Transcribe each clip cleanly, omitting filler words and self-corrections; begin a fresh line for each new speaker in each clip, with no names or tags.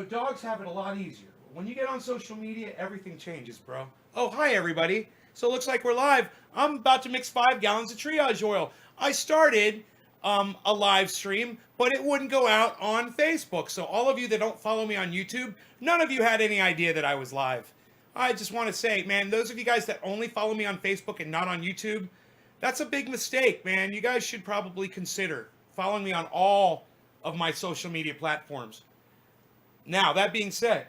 dogs have it a lot easier. When you get on social media, everything changes, bro. Oh, hi, everybody. So it looks like we're live. I'm about to mix 5 gallons of triage oil. I started a live stream, but it wouldn't go out on Facebook. So all of you that don't follow me on YouTube, none of you had any idea that I was live. I just want to say, man, those of you guys that only follow me on Facebook and not on YouTube, that's a big mistake, man. You guys should probably consider following me on all of my social media platforms. Now, that being said,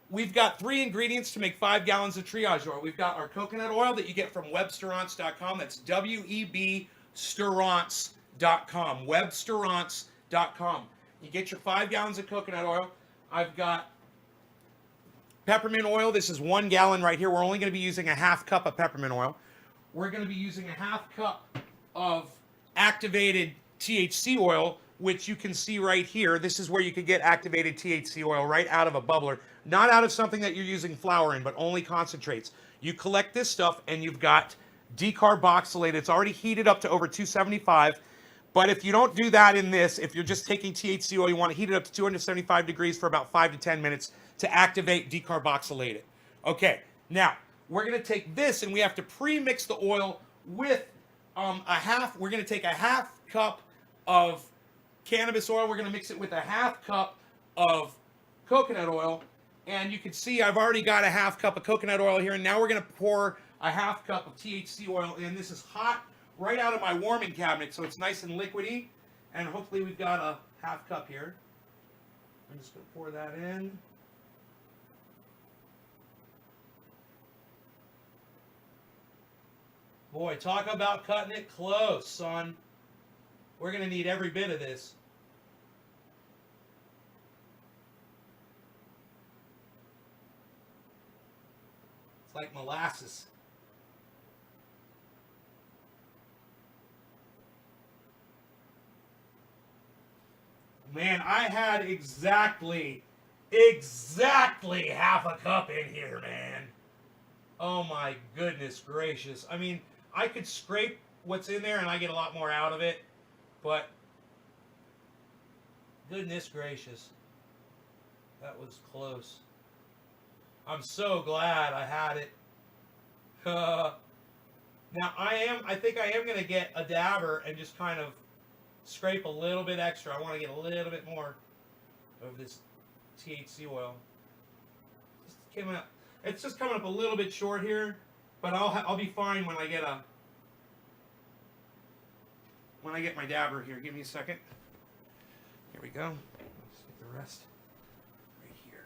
we've got 3 ingredients to make 5 gallons of triage oil. We've got our coconut oil that you get from websterance.com. That's websterance.com. Websterance.com. You get your 5 gallons of coconut oil. I've got peppermint oil. This is 1 gallon right here. We're only going to be using a half cup of peppermint oil. We're going to be using a half cup of activated THC oil, which you can see right here. This is where you could get activated THC oil right out of a bubbler, not out of something that you're using flour in, but only concentrates. You collect this stuff and you've got decarboxylated. It's already heated up to over 275. But if you don't do that in this, if you're just taking THC oil, you want to heat it up to 275 degrees for about 5 to 10 minutes to activate, decarboxylate it. Okay, now we're going to take this and we have to pre-mix the oil with we're going to take a half cup of cannabis oil. We're going to mix it with a half cup of coconut oil. And you can see I've already got a half cup of coconut oil here. And now we're going to pour a half cup of THC oil in. This is hot right out of my warming cabinet, so it's nice and liquidy. And hopefully we've got a half cup here. I'm just going to pour that in. Boy, talk about cutting it close, son. We're going to need every bit of this. It's like molasses. Man, I had exactly half a cup in here, man. Oh my goodness gracious. I mean, I could scrape what's in there and I get a lot more out of it, but goodness gracious, that was close. I'm so glad I had it. Now I think I am going to get a dabber and just kind of scrape a little bit extra. I want to get a little bit more of this THC oil. It's just coming up a little bit short here, but I'll be fine when I get my dabber here. Give me a second. Here we go. Let's get the rest right here.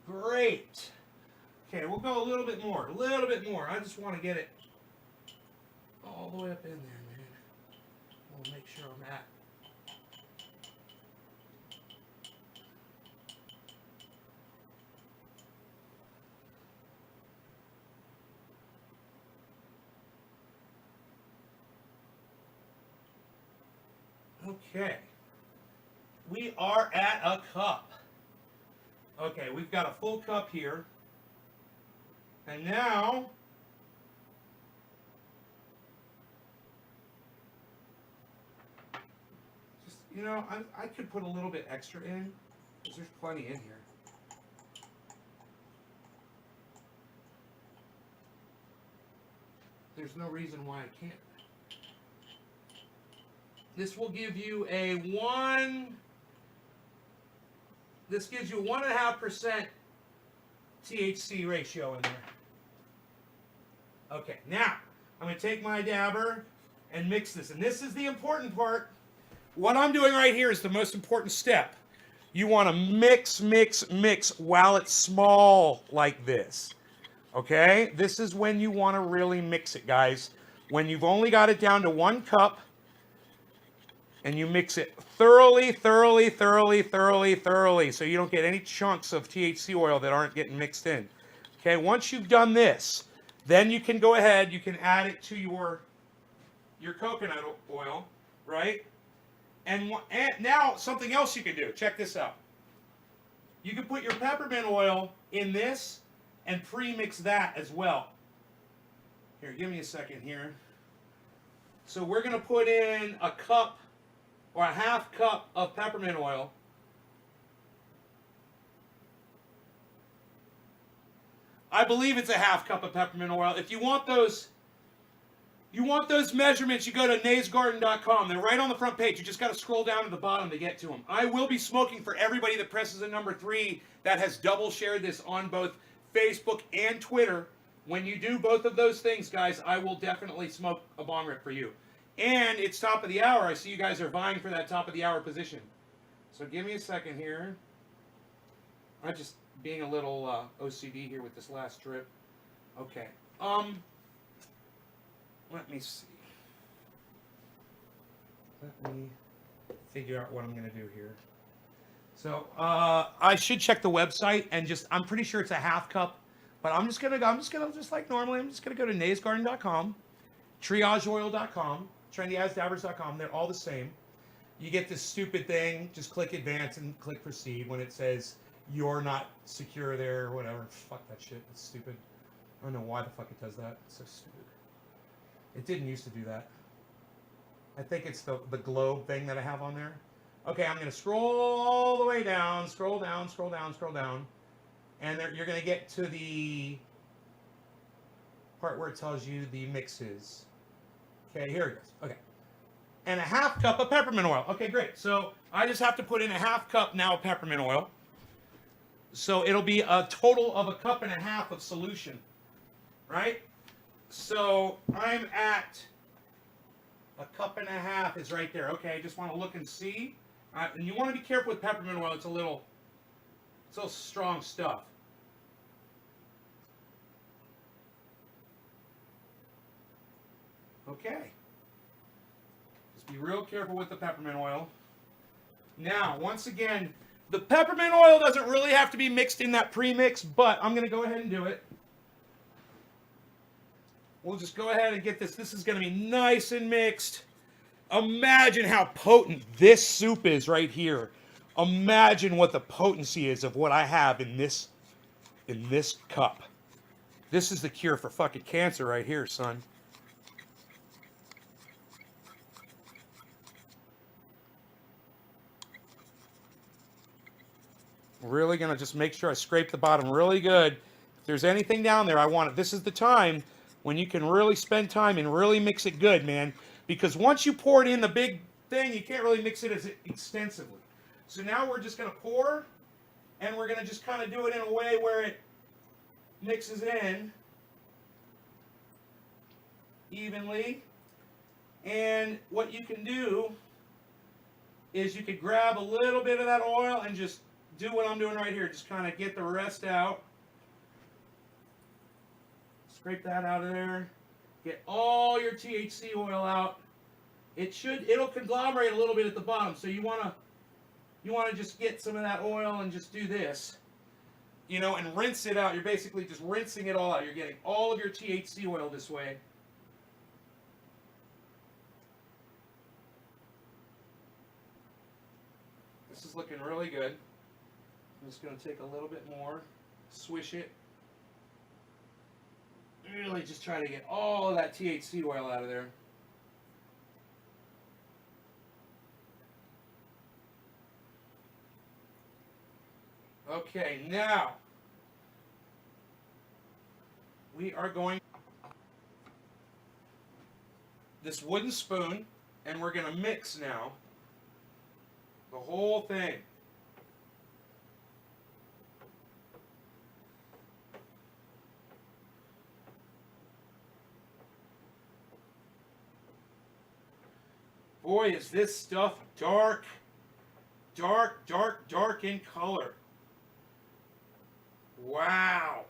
Great. Okay, we'll go a little bit more. I just want to get it all the way up in there, man. We'll make sure I'm at. Okay. We are at a cup. Okay, we've got a full cup here. And now, just, I could put a little bit extra in, because there's plenty in here. There's no reason why I can't. This will give you a 1.5% THC ratio in there. Okay, now I'm going to take my dabber and mix this. And this is the important part. What I'm doing right here is the most important step. You want to mix while it's small like this. Okay? This is when you want to really mix it, guys. When you've only got it down to 1 cup, and you mix it thoroughly, so you don't get any chunks of THC oil that aren't getting mixed in. Okay, once you've done this, Then you can go ahead, you can add it to your coconut oil, right? And now something else you can do. Check this out. You can put your peppermint oil in this and pre-mix that as well. Here, give me a second here. So we're going to put in a cup or a half cup of peppermint oil. I believe it's a half cup of peppermint oil. If you want those measurements, you go to naysgarden.com. They're right on the front page. You just got to scroll down to the bottom to get to them. I will be smoking for everybody that presses a number 3 that has double shared this on both Facebook and Twitter. When you do both of those things, guys, I will definitely smoke a bong rip for you. And it's top of the hour. I see you guys are vying for that top of the hour position. So give me a second here. I'm just being a little OCD here with this last trip. Okay. Let me see. Let me figure out what I'm going to do here. So I should check the website and I'm pretty sure it's a half cup, but I'm just gonna just like normally. I'm just gonna go to naysgarden.com, triageoil.com, trendyasdabbers.com. They're all the same. You get this stupid thing. Just click advance and click proceed when it says you're not secure there or whatever. Fuck that shit. It's stupid. I don't know why the fuck it does that. It's so stupid. It didn't used to do that. I think it's the globe thing that I have on there. Okay, I'm going to scroll all the way down, scroll down, scroll down, scroll down. And you're going to get to the part where it tells you the mixes. Okay, here it goes. Okay. And a half cup of peppermint oil. Okay, great. So I just have to put in a half cup now of peppermint oil. So it'll be a total of a cup and a half of solution. Right? So I'm at a cup and a half is right there. Okay, I just want to look and see. And you want to be careful with peppermint oil. It's a little strong stuff. Okay. Just be real careful with the peppermint oil. Now, once again, the peppermint oil doesn't really have to be mixed in that pre-mix, but I'm going to go ahead and do it. We'll just go ahead and get this. This is going to be nice and mixed. Imagine how potent this soup is right here. Imagine what the potency is of what I have in this cup. This is the cure for fucking cancer right here, son. Really gonna just make sure I scrape the bottom really good. If there's anything down there, I want it. This is the time when you can really spend time and really mix it good, man. Because once you pour it in the big thing, you can't really mix it as extensively. So now we're just going to pour, and we're going to just kind of do it in a way where it mixes in evenly. And what you can do is you could grab a little bit of that oil and just do what I'm doing right here. Just kind of get the rest out. Scrape that out of there. Get all your THC oil out. It'll conglomerate a little bit at the bottom. So you want to just get some of that oil and just do this. And rinse it out. You're basically just rinsing it all out. You're getting all of your THC oil this way. This is looking really good. I'm just going to take a little bit more, swish it. Really just try to get all of that THC oil out of there. Okay, now we are going this wooden spoon, and we're going to mix now the whole thing. Boy, is this stuff dark, dark, dark, dark in color. Wow.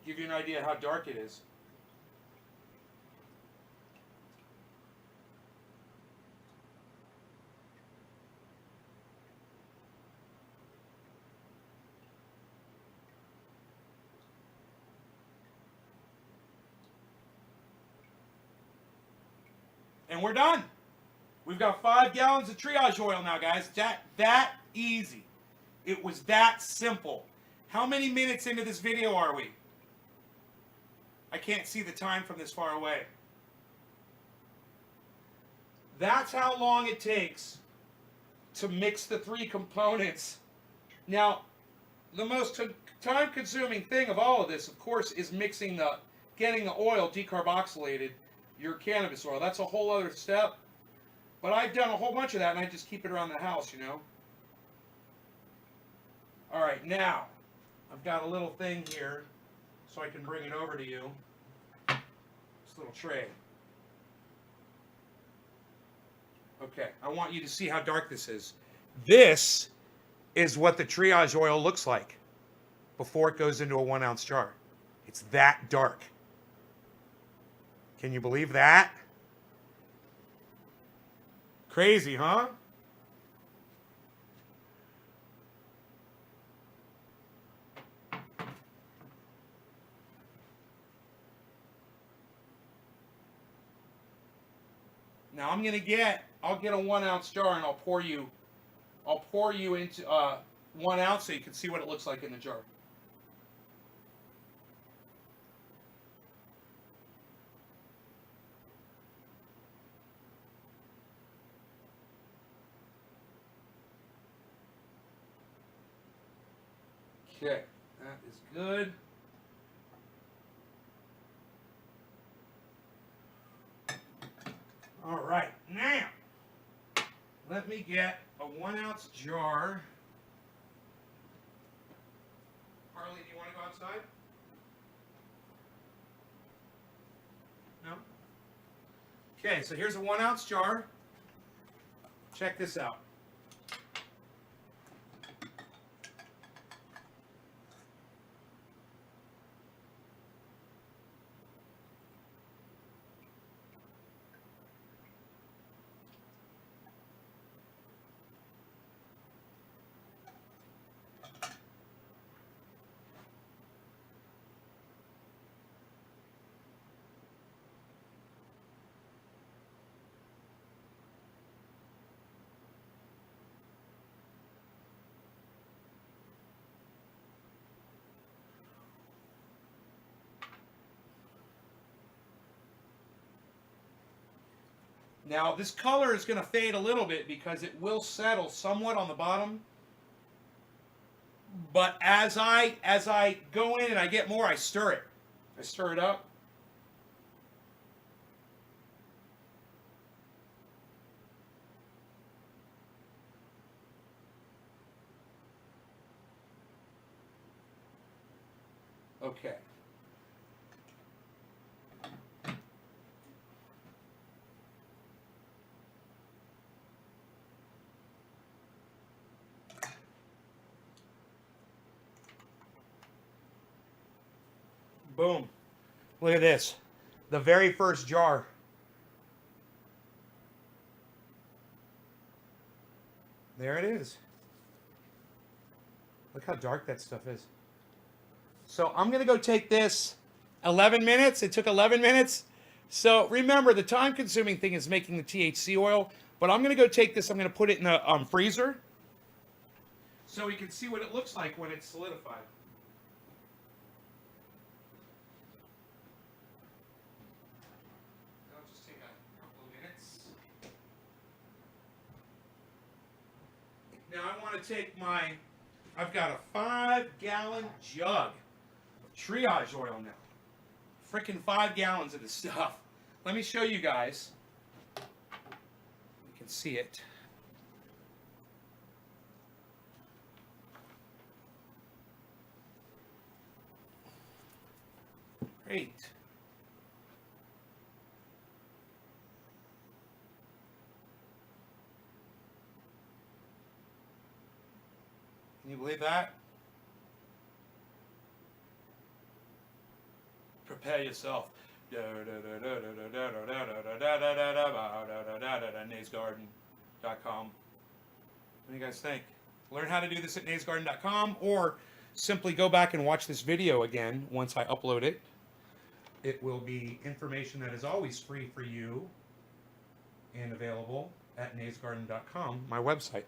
Give you an idea how dark it is. And we're done. We've got 5 gallons of triage oil now, guys. That easy. It was that simple. How many minutes into this video are we? I can't see the time from this far away. That's how long it takes to mix the 3 components. Now, the most time-consuming thing of all of this, of course, is getting the oil decarboxylated, your cannabis oil. That's a whole other step. But I've done a whole bunch of that, and I just keep it around the house, you know. All right, now, I've got a little thing here so I can bring it over to you. This little tray. Okay, I want you to see how dark this is. This is what the triage oil looks like before it goes into a 1 ounce jar. It's that dark. Can you believe that? Crazy, huh? Now I'll get a 1 ounce jar and I'll pour you into 1 ounce so you can see what it looks like in the jar. Okay, that is good. All right, now let me get a 1 ounce jar. Harley, do you want to go outside? No? Okay, so here's a 1 ounce jar. Check this out. Now this color is going to fade a little bit because it will settle somewhat on the bottom. But as I go in and I get more, I stir it. I stir it up. Okay. Boom. Look at this. The very first jar. There it is. Look how dark that stuff is. So I'm going to go take this 11 minutes. It took 11 minutes. So remember, the time-consuming thing is making the THC oil. But I'm going to go take this. I'm going to put it in the freezer so we can see what it looks like when it's solidified. Now I want to take I've got a 5-gallon jug of triage oil now. Frickin' 5 gallons of this stuff. Let me show you guys. You can see it. Great. Can you believe that? Prepare yourself. naysgarden.com. What do you guys think? Learn how to do this at naysgarden.com, or simply go back and watch this video again once I upload it. It will be information that is always free for you. and available at naysgarden.com, my website.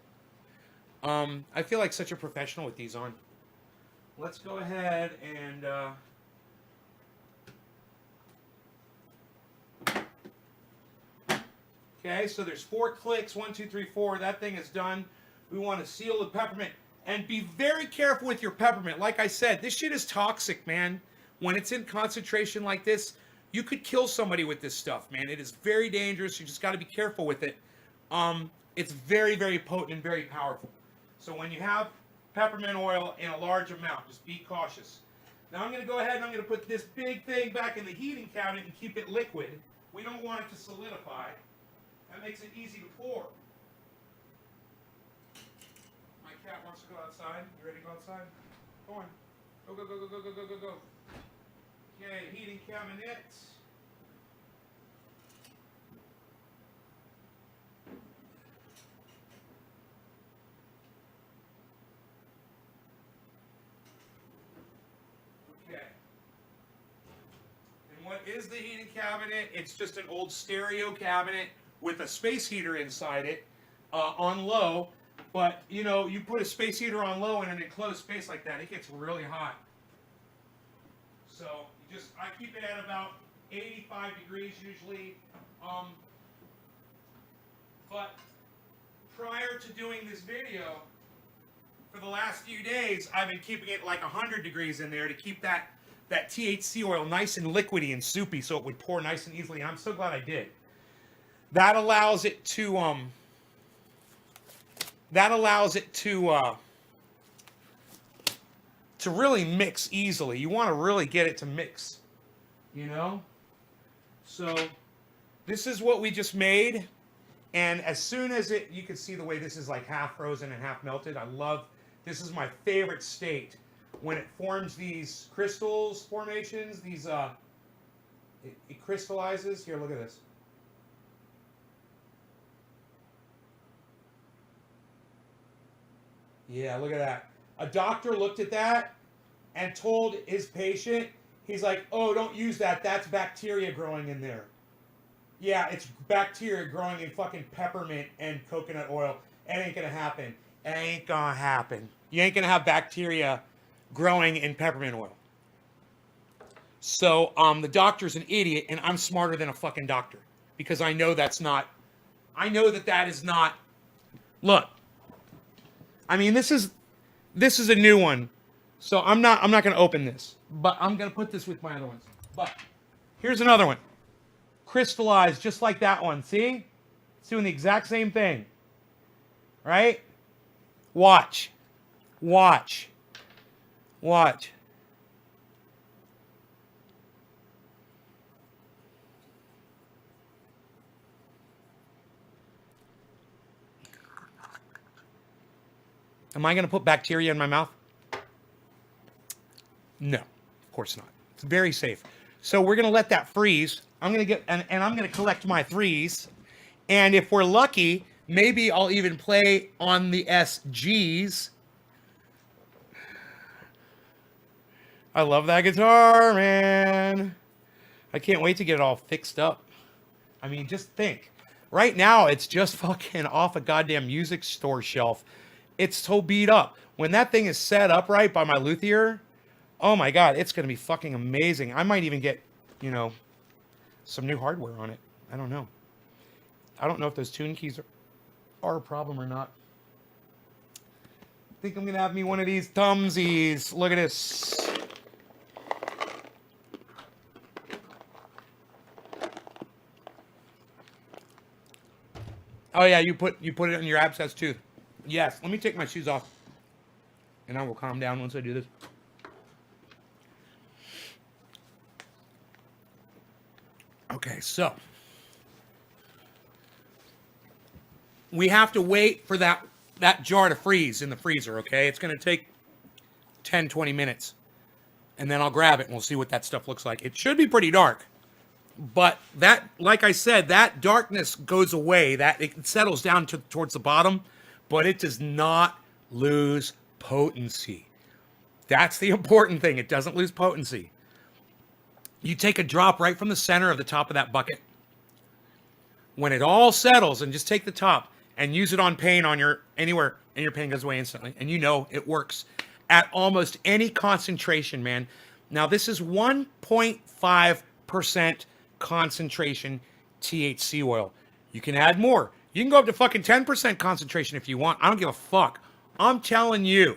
I feel like such a professional with these on. Let's go ahead and okay, so there's 4 clicks, 1, 2, 3, 4. That thing is done. We want to seal the peppermint. And be very careful with your peppermint. Like I said, this shit is toxic, man. When it's in concentration like this, you could kill somebody with this stuff, man. It is very dangerous. You just got to be careful with it. It's very, very potent and very powerful. So when you have peppermint oil in a large amount, just be cautious. Now I'm going to go ahead and I'm going to put this big thing back in the heating cabinet and keep it liquid. We don't want it to solidify. That makes it easy to pour. My cat wants to go outside. You ready to go outside? Go on. Go, go, go, go, go, go, go, go, go. Okay, heating cabinet. Okay. And what is the heating cabinet? It's just an old stereo cabinet with a space heater inside it on low. But, you know, you put a space heater on low in an enclosed space like that, it gets really hot. So, I keep it at about 85 degrees usually. But prior to doing this video, for the last few days, I've been keeping it like 100 degrees in there to keep that THC oil nice and liquidy and soupy so it would pour nice and easily. And I'm so glad I did. That allows it to really mix easily. You want to really get it to mix, you know? So this is what we just made. And as soon as you can see the way this is like half frozen and half melted. This is my favorite state. When it forms these crystals formations, it crystallizes. Here, look at this. Yeah, look at that. A doctor looked at that and told his patient, he's like, oh, don't use that. That's bacteria growing in there. Yeah, it's bacteria growing in fucking peppermint and coconut oil. It ain't going to happen. It ain't going to happen. You ain't going to have bacteria growing in peppermint oil. So the doctor's an idiot, and I'm smarter than a fucking doctor. Because I know that is not. Look. I mean, this is a new one, so I'm not going to open this, but I'm going to put this with my other ones. But here's another one, crystallized just like that one. See, it's doing the exact same thing, right? Watch. Am I going to put bacteria in my mouth? No, of course not. It's very safe. So we're going to let that freeze. I'm going to get, and I'm going to collect my threes. And if we're lucky, maybe I'll even play on the SGs. I love that guitar, man. I can't wait to get it all fixed up. I mean, just think. Right now, it's just fucking off a goddamn music store shelf. It's so beat up. When that thing is set up right by my luthier, oh my God, it's going to be fucking amazing. I might even get, some new hardware on it. I don't know. I don't know if those tune keys are a problem or not. I think I'm going to have me one of these thumbsies. Look at this. Oh yeah, you put it on your abscess tooth. Yes, let me take my shoes off, and I will calm down once I do this. Okay, so we have to wait for that jar to freeze in the freezer, okay? It's going to take 10, 20 minutes, and then I'll grab it, and we'll see what that stuff looks like. It should be pretty dark, but that, like I said, that darkness goes away. That it settles down towards the bottom, but it does not lose potency. That's the important thing. It doesn't lose potency. You take a drop right from the center of the top of that bucket. When it all settles, and just take the top and use it on pain on your anywhere, and your pain goes away instantly. And you know it works at almost any concentration, man. Now this is 1.5% concentration THC oil. You can add more. You can go up to fucking 10% concentration if you want. I don't give a fuck. I'm telling you,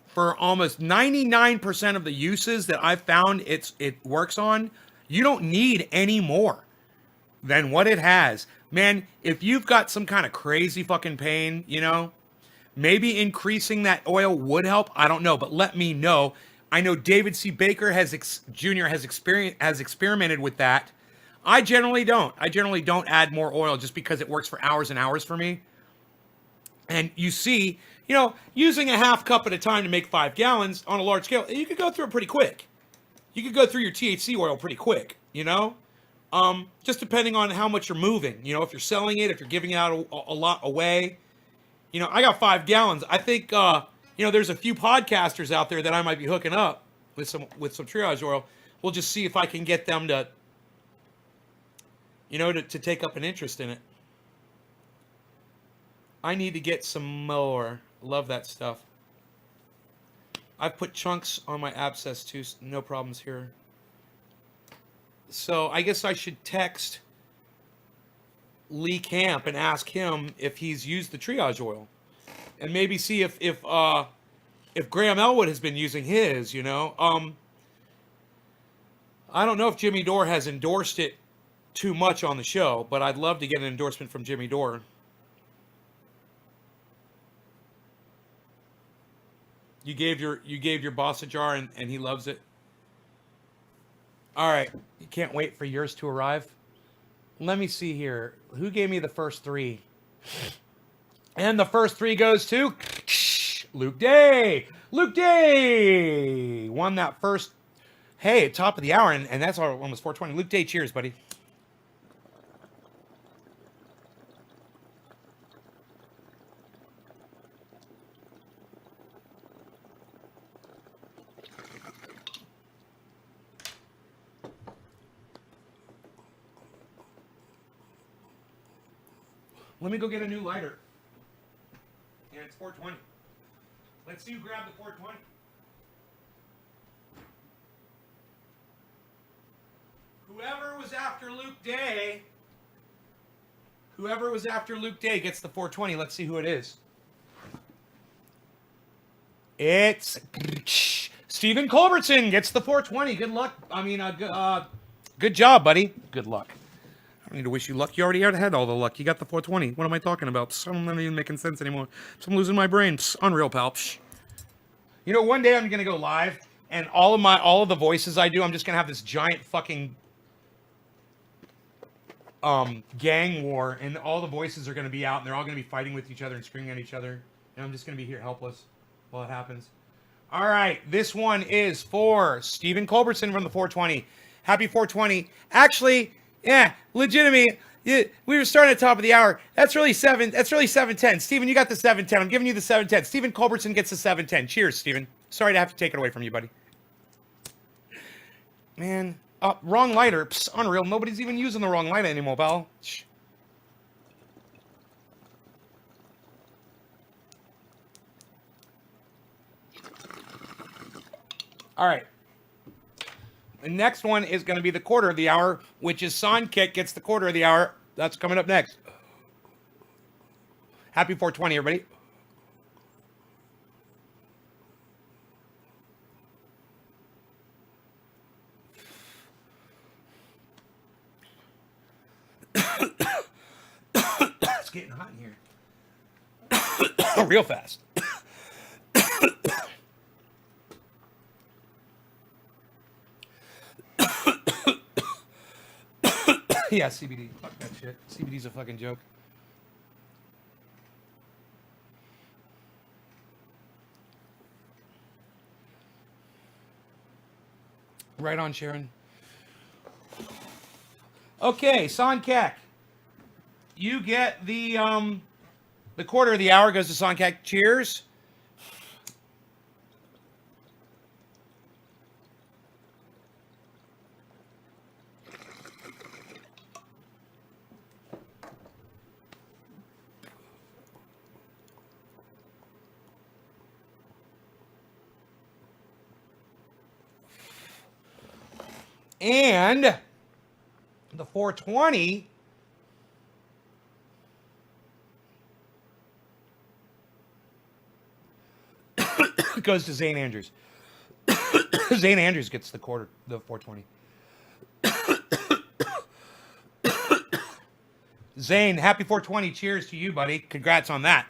for almost 99% of the uses that I've found it works on, you don't need any more than what it has. Man, if you've got some kind of crazy fucking pain, you know, maybe increasing that oil would help. I don't know, but let me know. I know David C. Baker Jr. has experimented with that. I generally don't. I generally don't add more oil just because it works for hours and hours for me. And you see, you know, using a half cup at a time to make 5 gallons on a large scale, you could go through it pretty quick. You could go through your THC oil pretty quick, you know? Just depending on how much you're moving. You know, if you're selling it, if you're giving it out a lot away. You know, I got 5 gallons. I think, you know, there's a few podcasters out there that I might be hooking up with some Triage oil. We'll just see if I can get them to, you know, to take up an interest in it. I need to get some more. Love that stuff. I've put chunks on my abscess too. No problems here. So I guess I should text Lee Camp and ask him if he's used the Triage oil, and maybe see if Graham Elwood has been using his. You know, I don't know if Jimmy Dore has endorsed it too much on the show, but I'd love to get an endorsement from Jimmy Dore. You gave your boss a jar and he loves it. All right, you can't wait for yours to arrive. Let me see here. Who gave me the first 3? And the first 3 goes to Luke Day. Luke Day won that first. Hey, at top of the hour, and that's almost 4:20. Luke Day, cheers, buddy. Let me go get a new lighter. Yeah, it's 4:20. Let's see who grabbed the 420. Whoever was after Luke Day gets the 420. Let's see who it is. It's Stephen Culbertson gets the 420. Good luck. I mean, good job, buddy. Good luck. I don't need to wish you luck. You already had all the luck. You got the 420. What am I talking about? I'm not even making sense anymore. I'm losing my brain. Unreal, pal. You know, one day I'm gonna go live, and all of the voices I do, I'm just gonna have this giant fucking gang war, and all the voices are gonna be out, and they're all gonna be fighting with each other and screaming at each other, and I'm just gonna be here helpless while it happens. All right, this one is for Stephen Culbertson from the 420. Happy 420. Actually. Yeah, legitimate. Yeah, we were starting at the top of the hour. That's really 710. Steven, you got the 710. I'm giving you the 710. Stephen Culbertson gets the 710. Cheers, Steven. Sorry to have to take it away from you, buddy. Man, wrong lighter. Psst, unreal. Nobody's even using the wrong lighter anymore, pal. Shh. All right. The next one is going to be the quarter of the hour, which is Soundkick gets the quarter of the hour. That's coming up next. Happy 420, everybody. It's getting hot in here. Real fast. Yeah, CBD. Fuck that shit. CBD's a fucking joke. Right on, Sharon. Okay, Sonkek. You get the quarter of the hour goes to Sonkek. Cheers. And the 420 goes to Zane Andrews. Zane Andrews gets the 420. Zane, happy 420. Cheers to you, buddy. Congrats on that.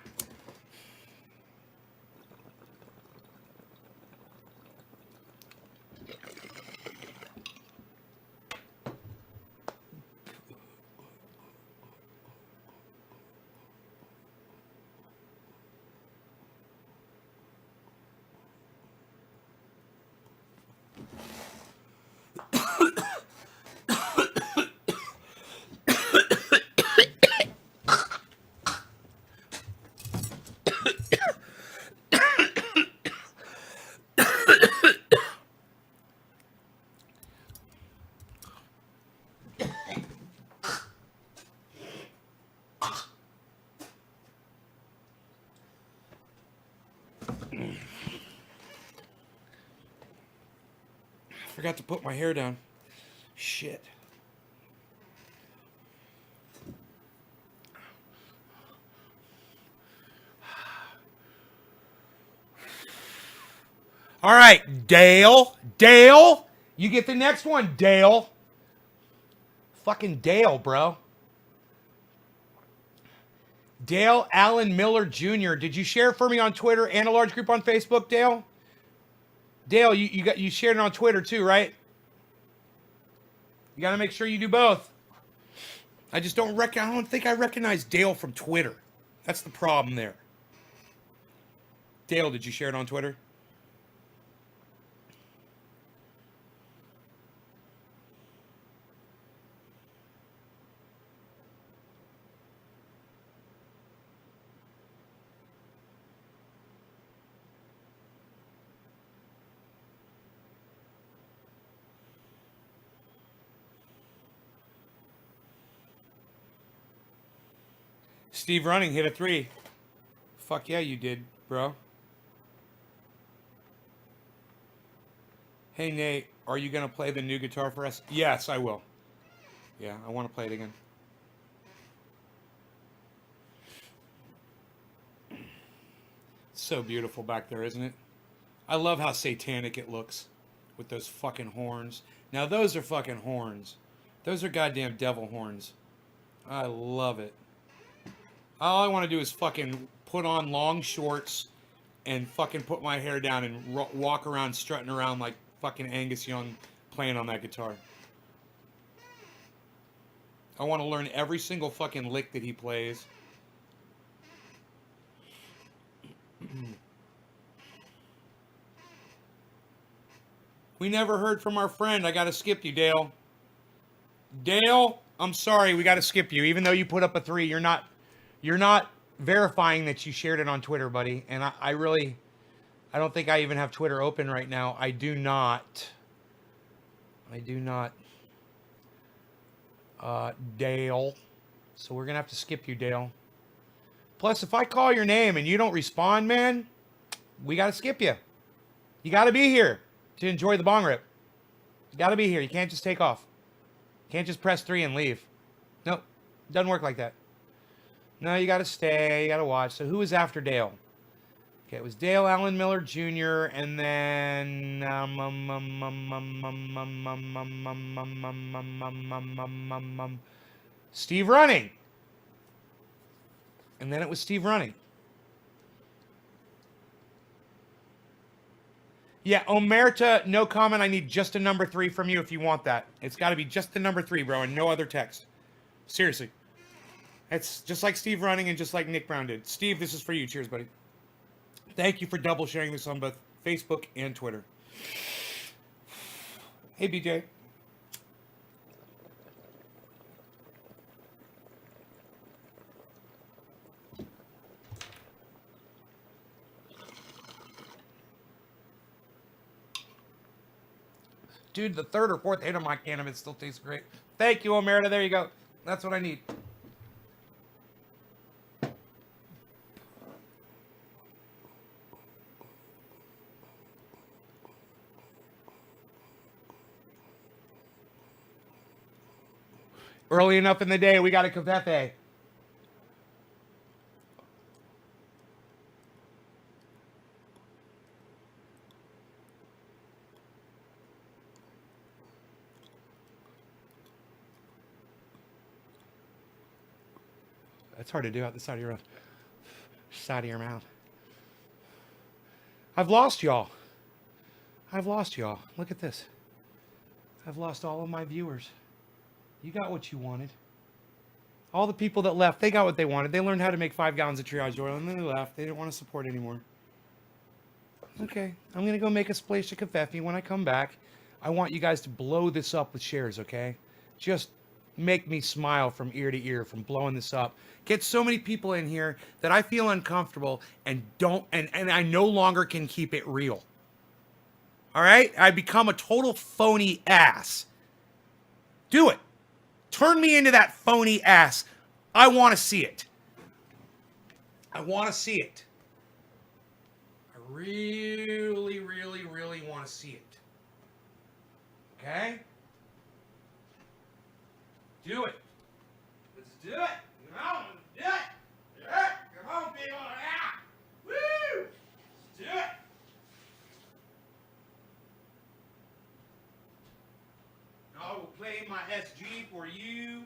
Forgot to put my hair down. Shit. All right, Dale. Dale, you get the next one, Dale. Fucking Dale, bro. Dale Allen Miller Jr. Did you share it for me on Twitter and a large group on Facebook, Dale? Dale, you shared it on Twitter too, right? You got to make sure you do both. I don't think I recognize Dale from Twitter. That's the problem there. Dale, did you share it on Twitter? Steve Running hit a 3. Fuck yeah, you did, bro. Hey, Nate, are you going to play the new guitar for us? Yes, I will. Yeah, I want to play it again. So beautiful back there, isn't it? I love how satanic it looks with those fucking horns. Now, those are fucking horns. Those are goddamn devil horns. I love it. All I want to do is fucking put on long shorts and fucking put my hair down and walk around strutting around like fucking Angus Young playing on that guitar. I want to learn every single fucking lick that he plays. We never heard from our friend. I got to skip you, Dale. Dale, I'm sorry. We got to skip you. Even though you put up a 3, you're not verifying that you shared it on Twitter, buddy. And I don't think I even have Twitter open right now. I do not. Dale. So we're going to have to skip you, Dale. Plus, if I call your name and you don't respond, man, we got to skip you. You got to be here to enjoy the bong rip. You got to be here. You can't just take off. You can't just press 3 and leave. Nope. Doesn't work like that. No, you got to stay. You got to watch. So who was after Dale? Okay, it was Dale Allen Miller Jr. and then Steve Running. And then it was Steve Running. Yeah, Omerta, no comment. I need just a number 3 from you if you want that. It's got to be just the number 3, bro, and no other text. Seriously. It's just like Steve Running and just like Nick Brown did. Steve, this is for you. Cheers, buddy. Thank you for double sharing this on both Facebook and Twitter. Hey, BJ. Dude, the 3rd or 4th hit of my can of it still tastes great. Thank you, Omerta. There you go. That's what I need. Early enough in the day, we got a covfefe. That's hard to do out the side of your mouth. I've lost y'all. I've lost y'all. Look at this. I've lost all of my viewers. You got what you wanted. All the people that left, they got what they wanted. They learned how to make 5 gallons of triage oil, and then they left. They didn't want to support anymore. Okay, I'm going to go make a splash of covfefe. When I come back, I want you guys to blow this up with shares, okay? Just make me smile from ear to ear from blowing this up. Get so many people in here that I feel uncomfortable and I no longer can keep it real. All right? I become a total phony ass. Do it. Turn me into that phony ass. I want to see it. I want to see it. I really, really, really want to see it. Okay? Do it. Let's do it. Come on, do it. Do it. Come on, people. Yeah. Woo! Let's do it. I will play my SG for you.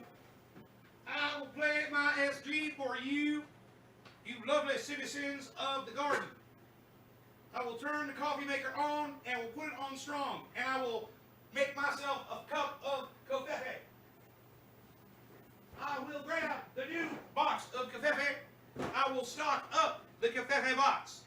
I will play my SG for you, you lovely citizens of the garden. I will turn the coffee maker on and will put it on strong, and I will make myself a cup of covfefe. I will grab the new box of covfefe. I will stock up the covfefe box.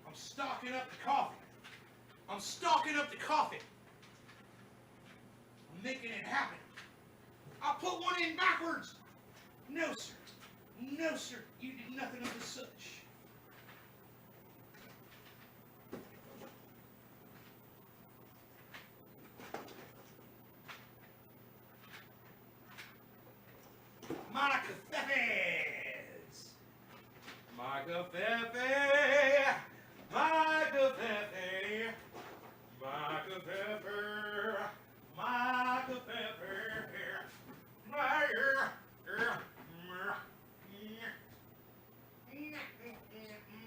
I'm stocking up the coffee. I'm stocking up the coffee. I'm making it happen. I'll put one in backwards. No, sir. No, sir. You did nothing of the such. My covfefes. My covfefe. My covfefe. My covfefe. My covfefe.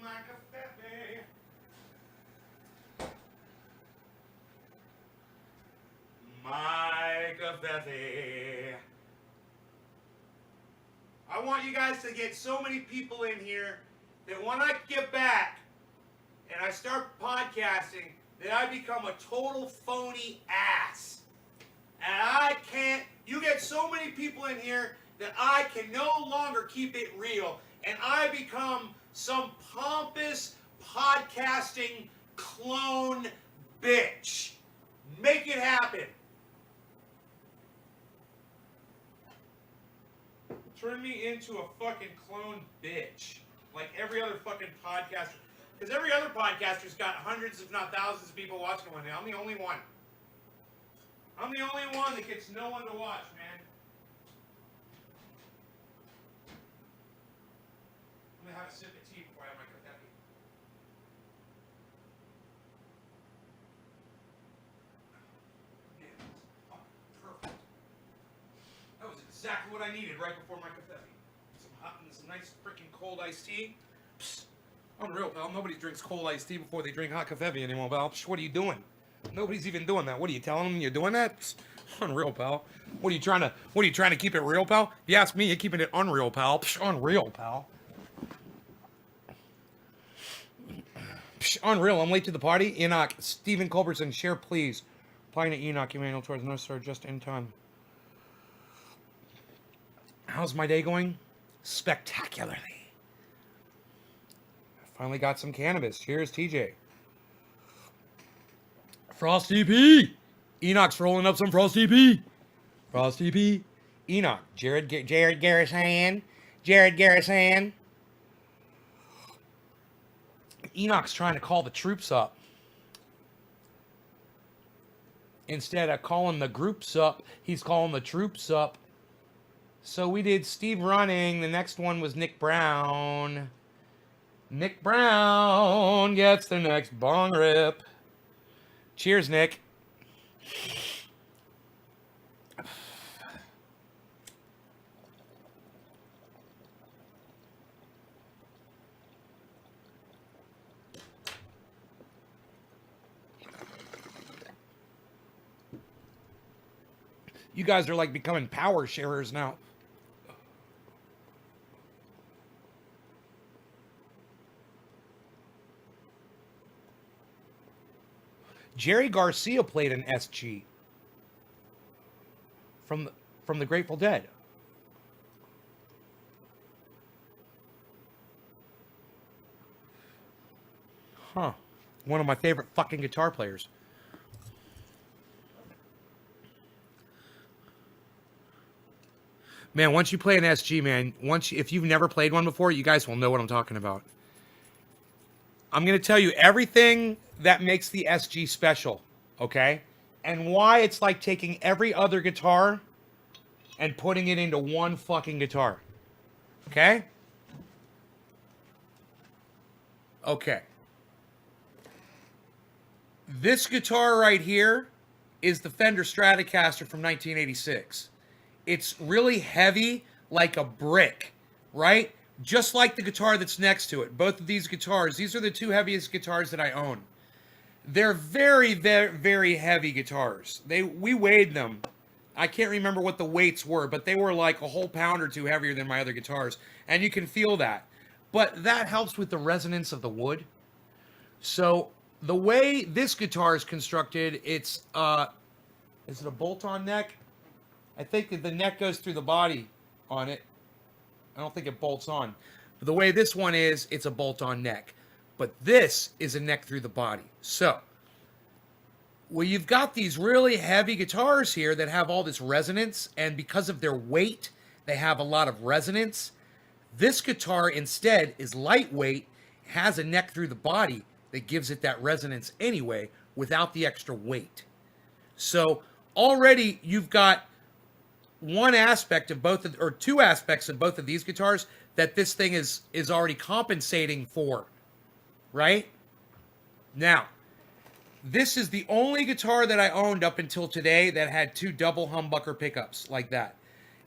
My covfefe. My covfefe. I want you guys to get so many people in here that when I get back and I start podcasting, that I become a total phony ass. And I can't, you get so many people in here that I can no longer keep it real. And I become some pompous podcasting clone bitch. Make it happen. Turn me into a fucking clone bitch. Like every other fucking podcaster. Because every other podcaster's got hundreds, if not thousands, of people watching one day. I'm the only one. I'm the only one that gets no one to watch, man. I'm gonna have a sip of tea before I have my covfefe. Man, that's perfect. That was exactly what I needed right before my covfefe. Some nice freaking cold iced tea. Psst. Unreal, pal. Nobody drinks cold iced tea before they drink hot covfefe anymore, pal. Psst, what are you doing? Nobody's even doing that. What are you telling them you're doing that? Psst. Unreal, pal. What are you trying to keep it real, pal? If you ask me, you're keeping it unreal, pal. Psst, unreal, pal. Psst, unreal. I'm late to the party. Enoch, Stephen Culbertson, share please. Applying to Enoch, Emmanuel, towards no sir, just in time. How's my day going? Spectacularly. I finally got some cannabis. Cheers, TJ. Frosty P. Enoch's rolling up some Frosty P. Frosty P. Enoch. Jared Garrison. Jared Garrison. Enoch's trying to call the troops up. Instead of calling the groups up, he's calling the troops up. So we did Steve running. The next one was Nick Brown. Nick Brown gets the next bong rip. Cheers, Nick. You guys are like becoming power sharers now. Jerry Garcia played an SG from the Grateful Dead. Huh. One of my favorite fucking guitar players. Man, once you play an SG, man, if you've never played one before, you guys will know what I'm talking about. I'm going to tell you everything that makes the SG special, okay? And why it's like taking every other guitar and putting it into one fucking guitar. Okay? Okay. This guitar right here is the Fender Stratocaster from 1986. It's really heavy, like a brick, right? Just like the guitar that's next to it. Both of these guitars, these are the two heaviest guitars that I own. They're very, very, very heavy guitars. We weighed them. I can't remember what the weights were, but they were like a whole pound or two heavier than my other guitars. And you can feel that. But that helps with the resonance of the wood. So the way this guitar is constructed, it's, is it a bolt-on neck? I think that the neck goes through the body on it. I don't think it bolts on. But the way this one is, it's a bolt-on neck. But this is a neck through the body. So, well, you've got these really heavy guitars here that have all this resonance, and because of their weight, they have a lot of resonance. This guitar instead is lightweight, has a neck through the body that gives it that resonance anyway, without the extra weight. So already you've got one aspect of both of, or two aspects of both of these guitars that this thing is already compensating for, right? Now, this is the only guitar that I owned up until today that had two double humbucker pickups like that.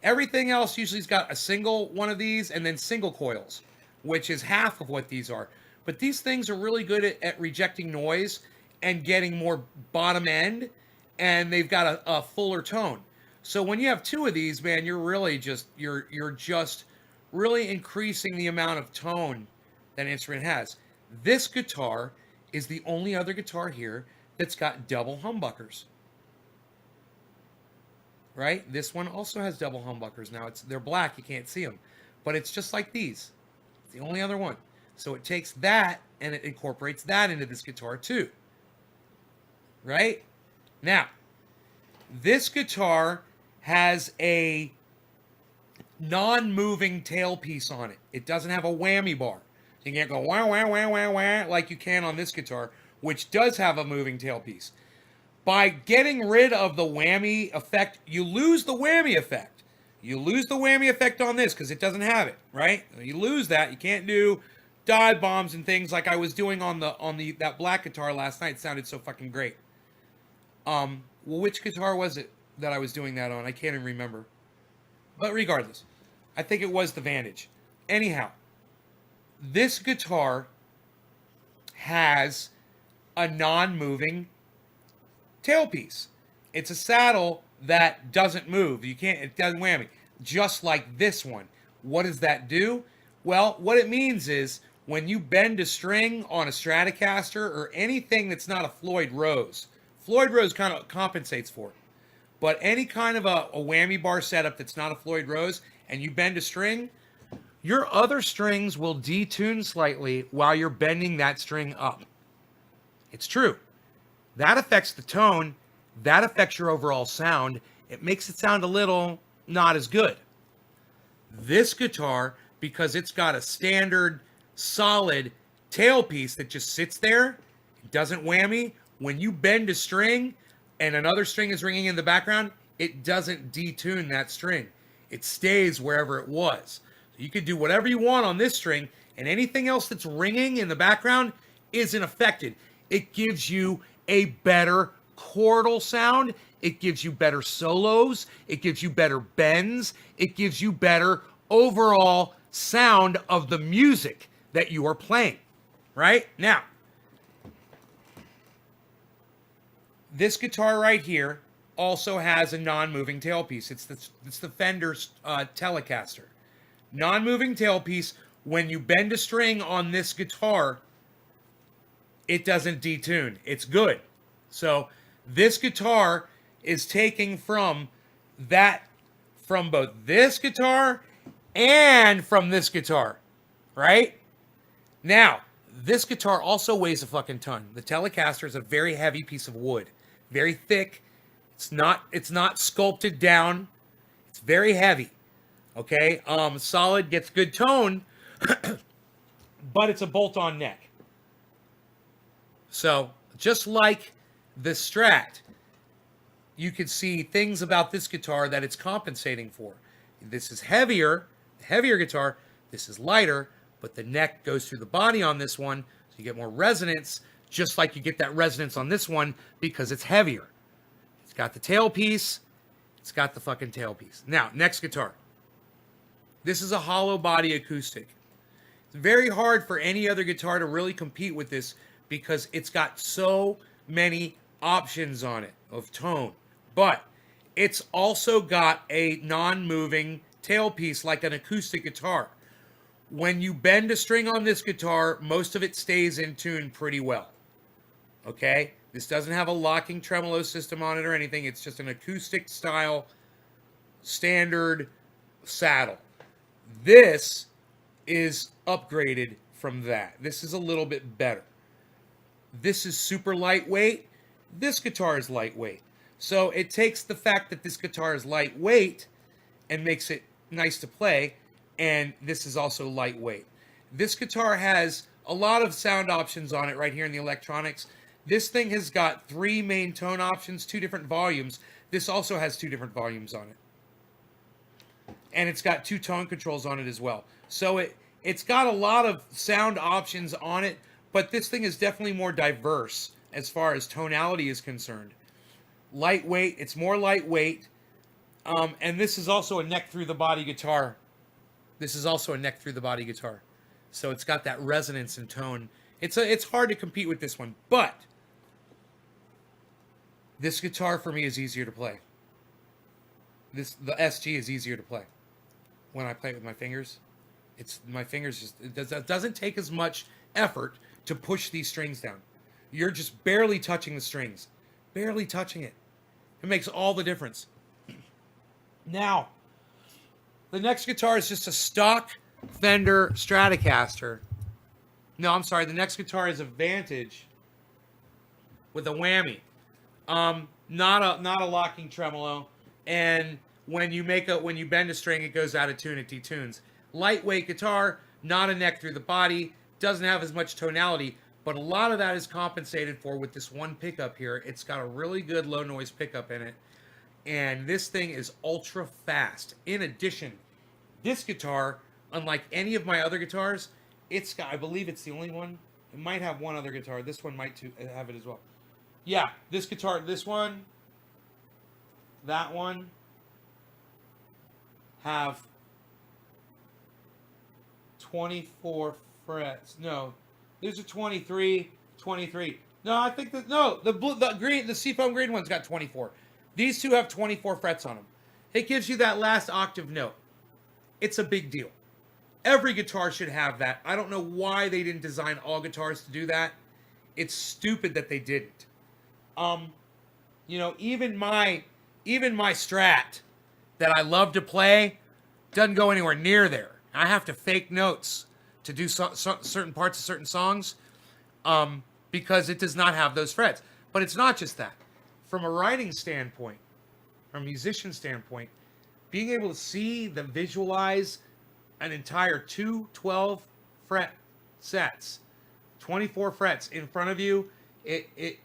Everything else usually's got a single one of these and then single coils, which is half of what these are. But these things are really good at rejecting noise and getting more bottom end, and they've got a fuller tone. So when you have two of these, man, you're really just you're just really increasing the amount of tone that an instrument has. This guitar is the only other guitar here that's got double humbuckers. Right? This one also has double humbuckers. Now they're black, you can't see them, but it's just like these. It's the only other one. So it takes that and it incorporates that into this guitar too. Right? Now, this guitar has a non-moving tailpiece on it. It doesn't have a whammy bar. You can't go wah, wah, wah, wah, wah, like you can on this guitar, which does have a moving tailpiece. By getting rid of the whammy effect, you lose the whammy effect. You lose the whammy effect on this because it doesn't have it, right? You lose that. You can't do dive bombs and things like I was doing on that black guitar last night. It sounded so fucking great. Well, which guitar was it that I was doing that on? I can't even remember. But regardless, I think it was the Vantage. Anyhow, this guitar has a non-moving tailpiece. It's a saddle that doesn't move. It doesn't whammy. Just like this one. What does that do? Well, what it means is when you bend a string on a Stratocaster or anything that's not a Floyd Rose Floyd Rose kind of compensates for it. But any kind of a whammy bar setup that's not a Floyd Rose and you bend a string, your other strings will detune slightly while you're bending that string up. It's true. That affects the tone. That affects your overall sound. It makes it sound a little not as good. This guitar, because it's got a standard, solid tailpiece that just sits there, it doesn't whammy. When you bend a string and another string is ringing in the background, it doesn't detune that string. It stays wherever it was. So you can do whatever you want on this string, and anything else that's ringing in the background isn't affected. It gives you a better chordal sound. It gives you better solos. It gives you better bends. It gives you better overall sound of the music that you are playing. Right? Now, this guitar right here also has a non-moving tailpiece. It's the Fender Telecaster. Non-moving tailpiece. When you bend a string on this guitar, it doesn't detune. It's good. So this guitar is taking from both this guitar and from this guitar, right? Now, this guitar also weighs a fucking ton. The Telecaster is a very heavy piece of wood, very thick. It's not sculpted down. It's very heavy. Okay, solid, gets good tone, but it's a bolt-on neck. So just like the Strat, you can see things about this guitar that it's compensating for. This is heavier, the heavier guitar. This is lighter, but the neck goes through the body on this one, so you get more resonance, just like you get that resonance on this one because it's heavier. It's got the tailpiece. It's got the fucking tailpiece. Now, next guitar. This is a hollow body acoustic. It's very hard for any other guitar to really compete with this because it's got so many options on it of tone. But it's also got a non-moving tailpiece like an acoustic guitar. When you bend a string on this guitar, most of it stays in tune pretty well. Okay? This doesn't have a locking tremolo system on it or anything. It's just an acoustic style standard saddle. This is upgraded from that. This is a little bit better. This is super lightweight. This guitar is lightweight. So it takes the fact that this guitar is lightweight and makes it nice to play, and this is also lightweight. This guitar has a lot of sound options on it right here in the electronics. This thing has got 3 main tone options, 2 different volumes. This also has 2 different volumes on it. And it's got 2 tone controls on it as well. So it's got a lot of sound options on it, but this thing is definitely more diverse as far as tonality is concerned. Lightweight, it's more lightweight. And this is also a neck through the body guitar. This is also a neck through the body guitar. So it's got that resonance and tone. It's hard to compete with this one, but this guitar for me is easier to play. The SG is easier to play. When I play it with my fingers, my fingers just it doesn't take as much effort to push these strings down. You're just barely touching the strings. Barely touching it. It makes all the difference. Now, the next guitar is just a stock Fender Stratocaster. No, I'm sorry. The next guitar is a Vantage with a whammy. Not a locking tremolo. And when you bend a string, it goes out of tune, it detunes. Lightweight guitar, not a neck through the body, doesn't have as much tonality, but a lot of that is compensated for with this one pickup here. It's got a really good low noise pickup in it. And this thing is ultra fast. In addition, this guitar, unlike any of my other guitars, I believe it's the only one. It might have one other guitar. This one might have it as well. Yeah, this guitar, this one, that one, have 24 frets. No, these are 23. No, I think the seafoam green one's got 24. These two have 24 frets on them. It gives you that last octave note. It's a big deal. Every guitar should have that. I don't know why they didn't design all guitars to do that. It's stupid that they didn't. You know, even my Strat that I love to play doesn't go anywhere near there. I have to fake notes to do certain parts of certain songs, because it does not have those frets. But it's not just that. From a writing standpoint, from a musician standpoint, being able to see the visualize an entire 12 fret sets, 24 frets in front of you, it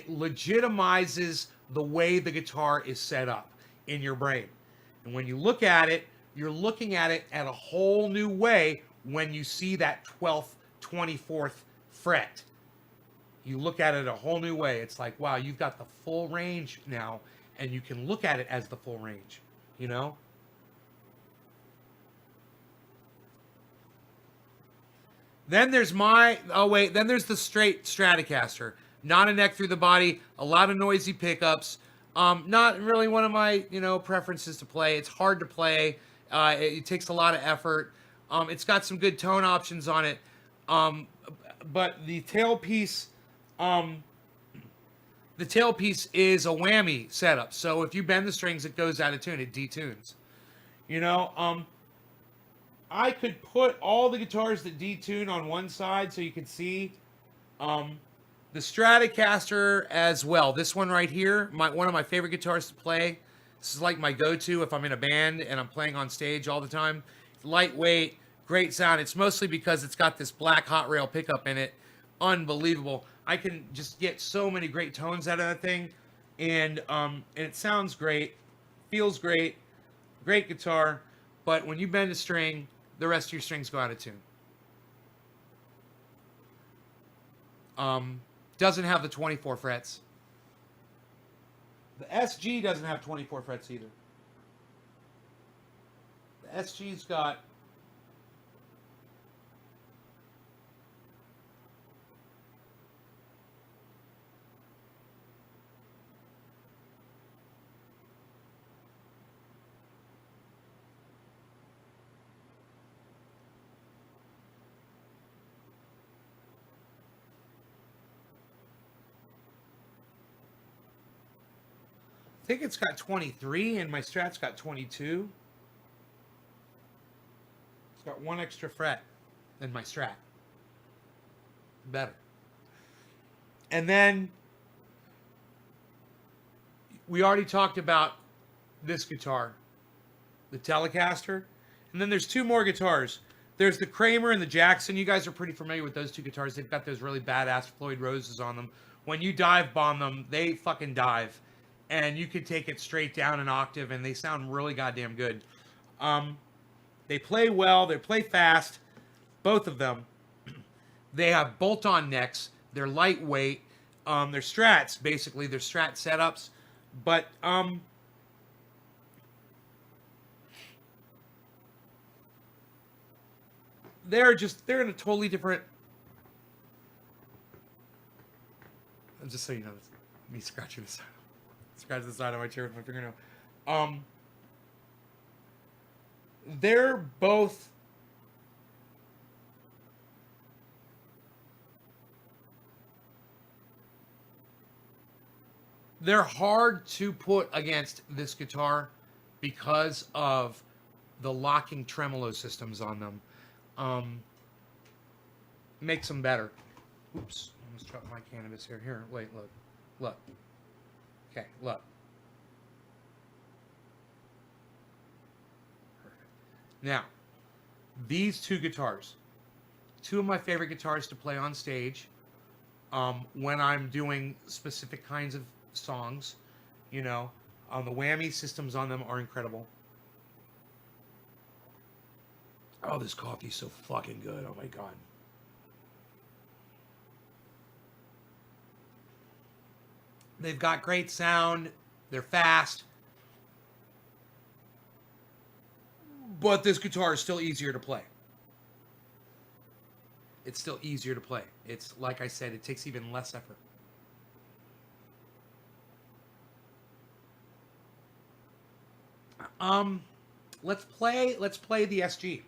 legitimizes the way the guitar is set up in your brain. And when you look at it, you're looking at it at a whole new way when you see that 12th, 24th fret. You look at it a whole new way. It's like, wow, you've got the full range now, and you can look at it as the full range, you know? Then there's then there's the straight Stratocaster. Not a neck through the body, a lot of noisy pickups. Not really one of my, preferences to play. It's hard to play. It takes a lot of effort. It's got some good tone options on it. But the tailpiece, is a whammy setup. So if you bend the strings, it goes out of tune. It detunes. I could put all the guitars that detune on one side so you can see the Stratocaster as well. This one right here, one of my favorite guitars to play. This is like my go-to if I'm in a band and I'm playing on stage all the time. It's lightweight, great sound. It's mostly because it's got this black hot rail pickup in it. Unbelievable. I can just get so many great tones out of that thing. And it sounds great, feels great, great guitar. But when you bend a string, the rest of your strings go out of tune. Doesn't have the 24 frets. The SG doesn't have 24 frets either. The SG's got I think it's got 23 and my Strat's got 22. It's got one extra fret than my Strat. Better. And then we already talked about this guitar, the Telecaster. And then there's two more guitars. There's the Kramer and the Jackson. You guys are pretty familiar with those two guitars. They've got those really badass Floyd Roses on them. When you dive bomb them, they fucking dive. And you can take it straight down an octave, and they sound really goddamn good. They play well. They play fast. Both of them. They have bolt-on necks. They're lightweight. They're Strats, basically. They're Strat setups. But they're in a totally different... Just so you know, me scratching this out. Scratch the side of my chair with my fingernail. They're both they're hard to put against this guitar because of the locking tremolo systems on them. Makes them better. Oops, I almost dropped my cannabis here. Here, wait, look. Okay, look. Perfect. Now, these two guitars, two of my favorite guitars to play on stage when I'm doing specific kinds of songs, the whammy systems on them are incredible. Oh, this coffee's so fucking good. Oh my God. They've got great sound. They're fast. But this guitar is still easier to play. It's still easier to play. It's, like I said, it takes even less effort. Let's play the SG.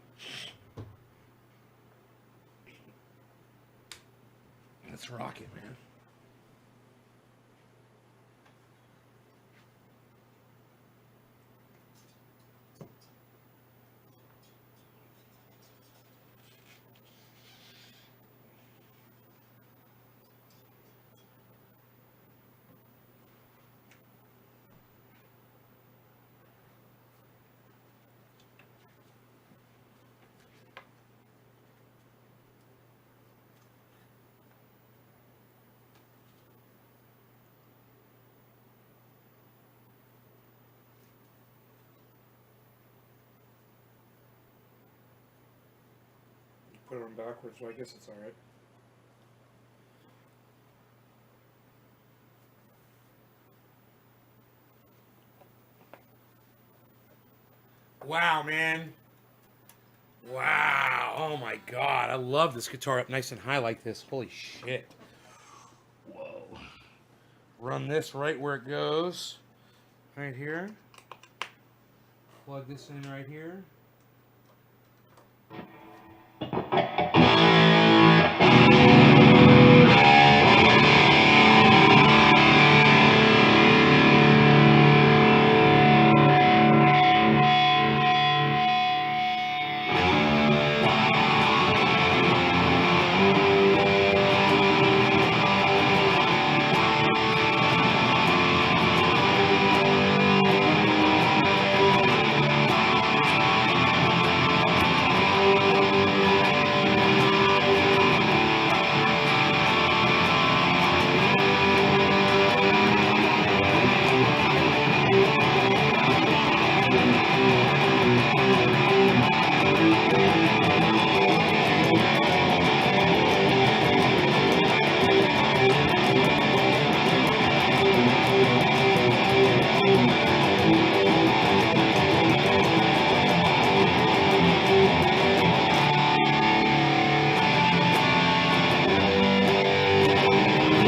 Let's rock it, man.
put it on backwards, so I guess it's alright.
Wow, man. Wow. Oh my God. I love this guitar up nice and high like this. Holy shit. Whoa. Run this right where it goes. Right here. Plug this in right here.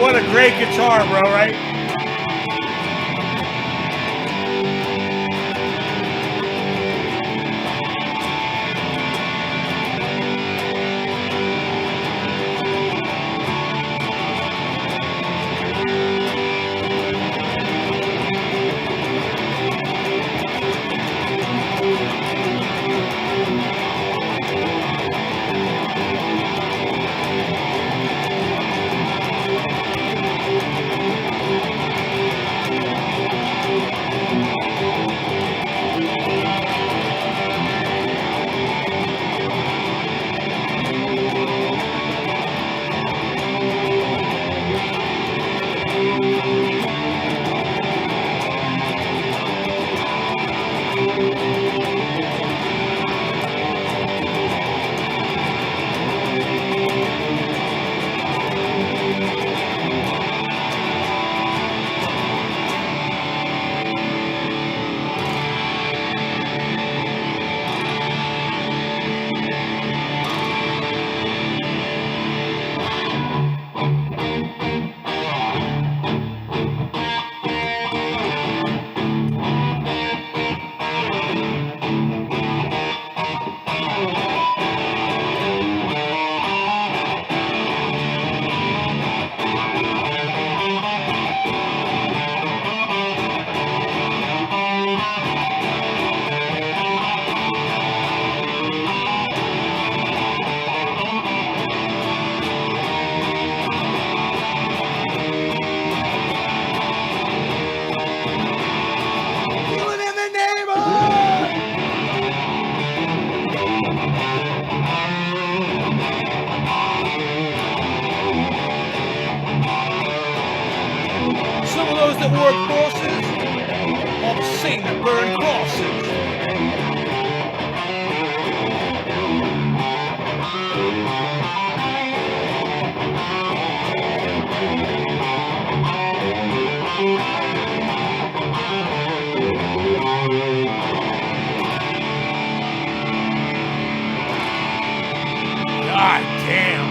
What a great guitar, bro, right? Some of those that wore crosses are the same that burn crosses. God damn.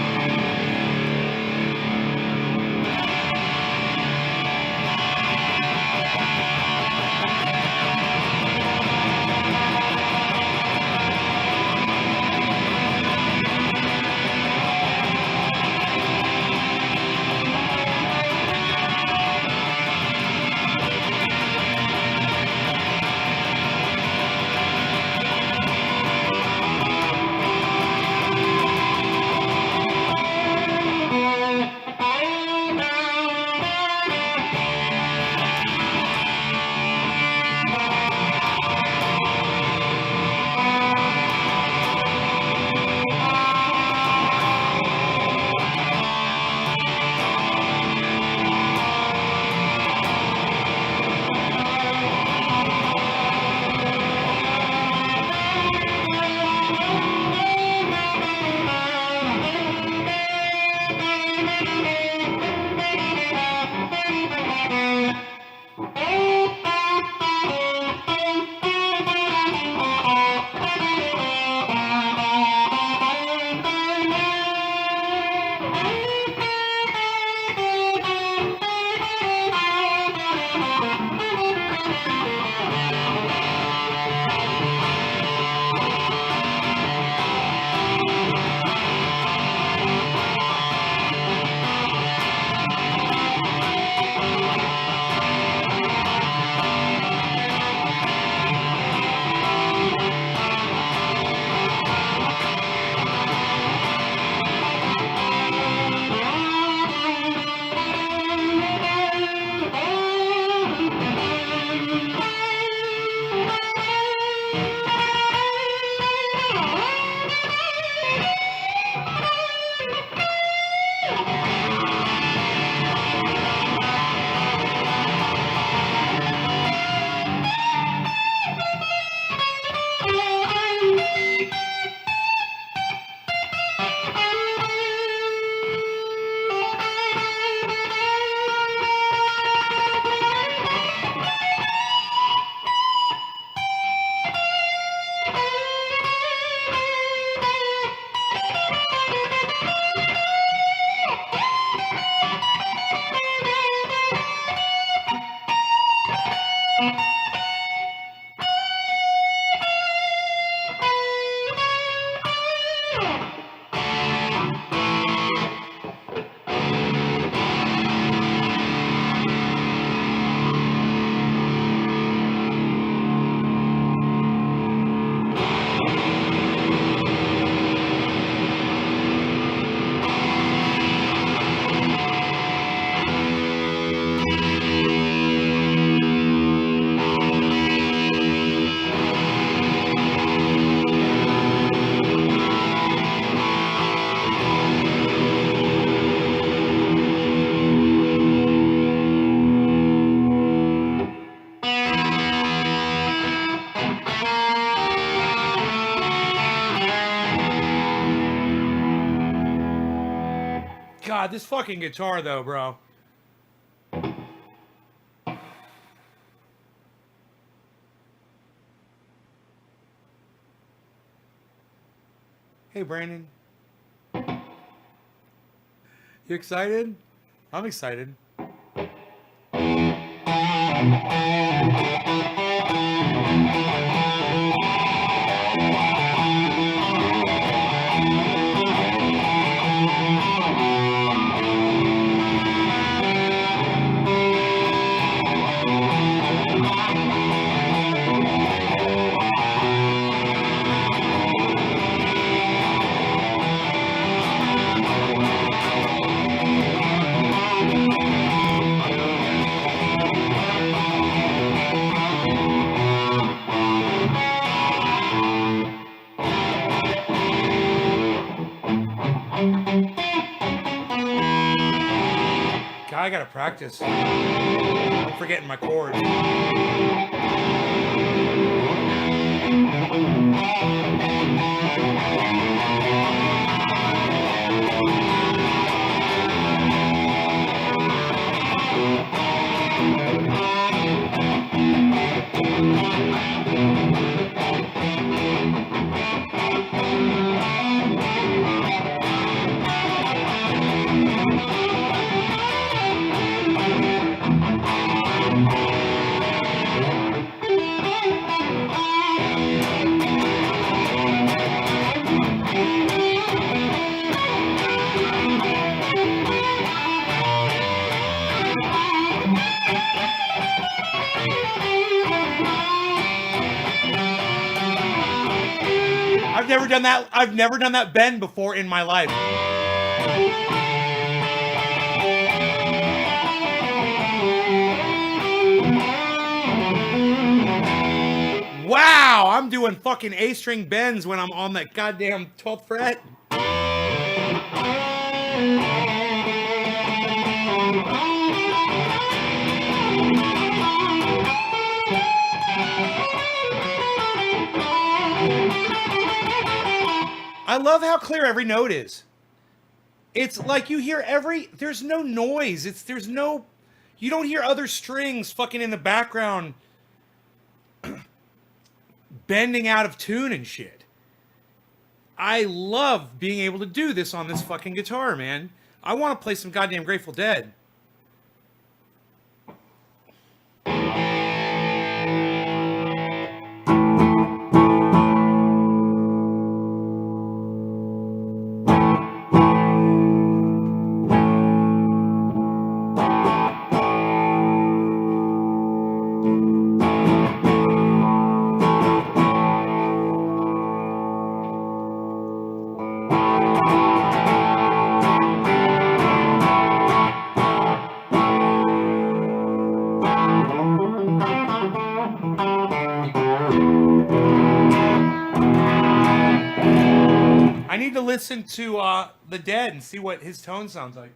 God, this fucking guitar though, bro. Hey, Brandon. You excited? I'm excited. God, I gotta practice. I'm forgetting my chords. I've never done that. I've never done that bend before in my life. Wow, I'm doing fucking A string bends when I'm on that goddamn 12th fret. I love how clear every note is. It's like you hear there's no noise. You don't hear other strings fucking in the background bending out of tune and shit. I love being able to do this on this fucking guitar, man. I want to play some goddamn Grateful Dead. I need to listen to The Dead and see what his tone sounds like.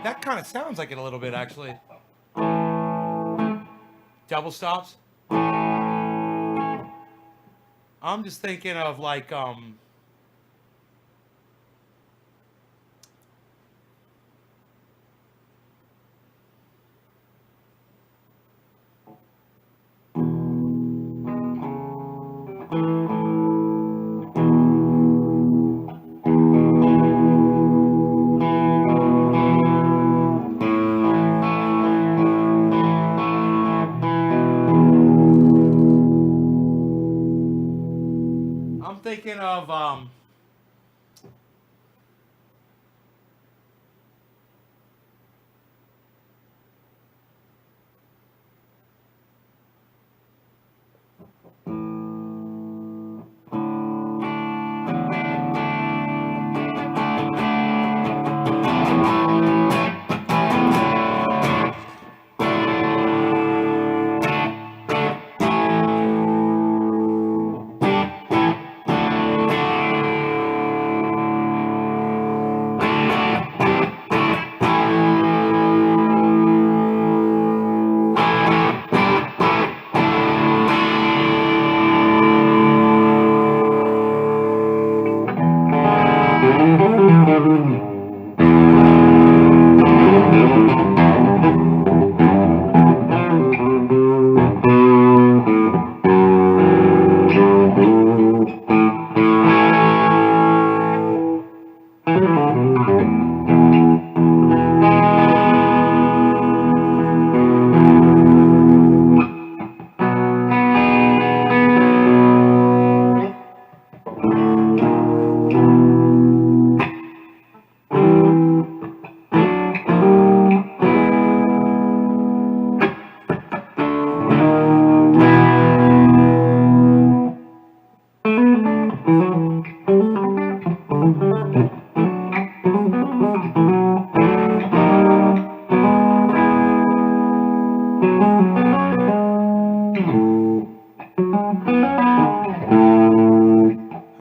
That kind of sounds like it a little bit, actually. Double stops. I'm just thinking of like thinking of how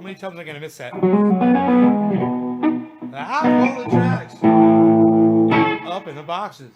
many times am I gonna miss that? All the tracks up in the boxes.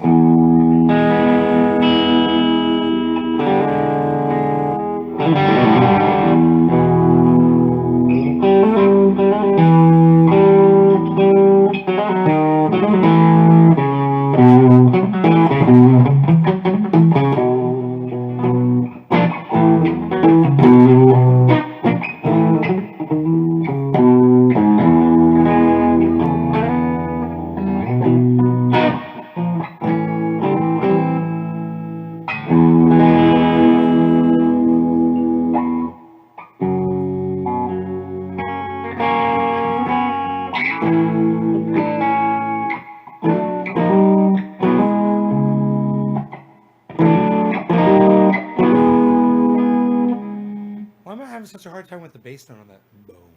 Why am I having such a hard time with the bass tone on that? Boom.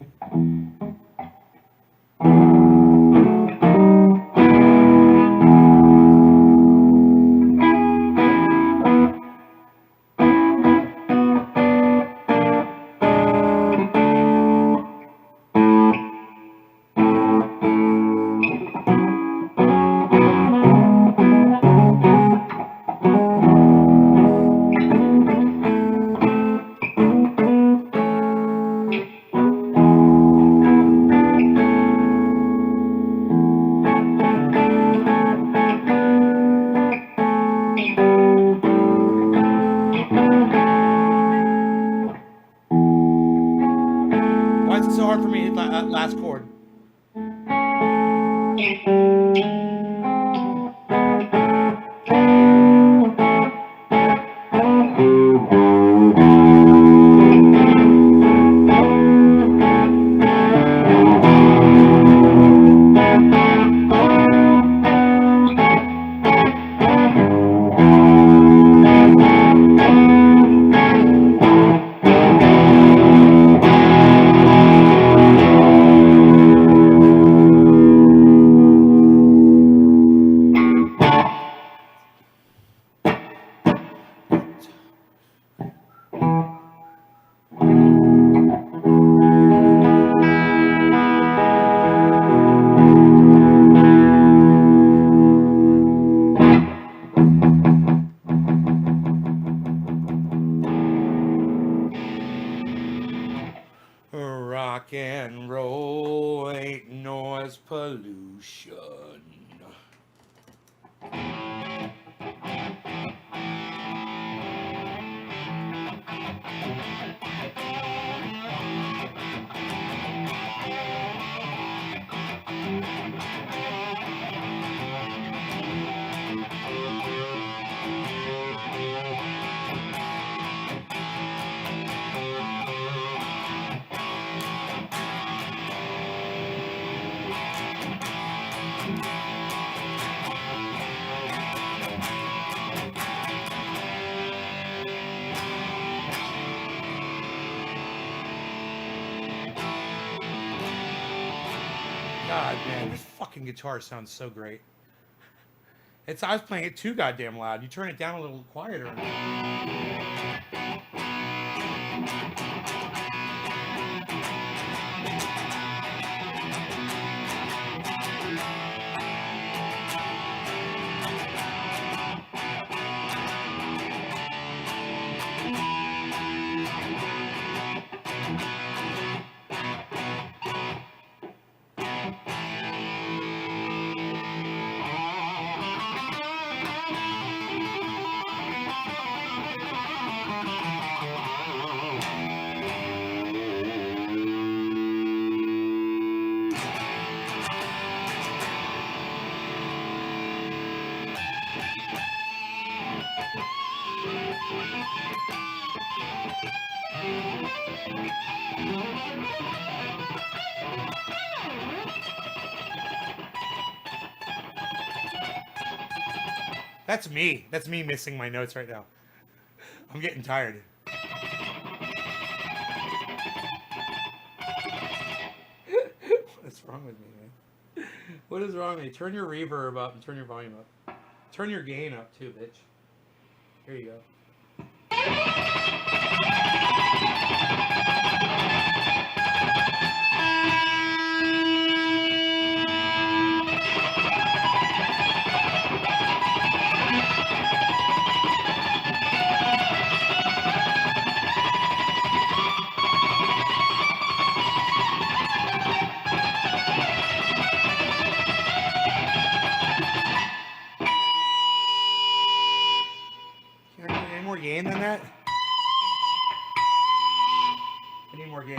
it's so hard for me to hit that last chord. Rock and roll ain't noise pollution. God, man, this fucking guitar sounds so great. I was playing it too goddamn loud. You turn it down a little quieter. That's me. That's me missing my notes right now. I'm getting tired. What's wrong with me, man? What is wrong with me? Turn your reverb up and turn your volume up. Turn your gain up too, bitch. Here you go. Can I get any more gain than that? I need more gain.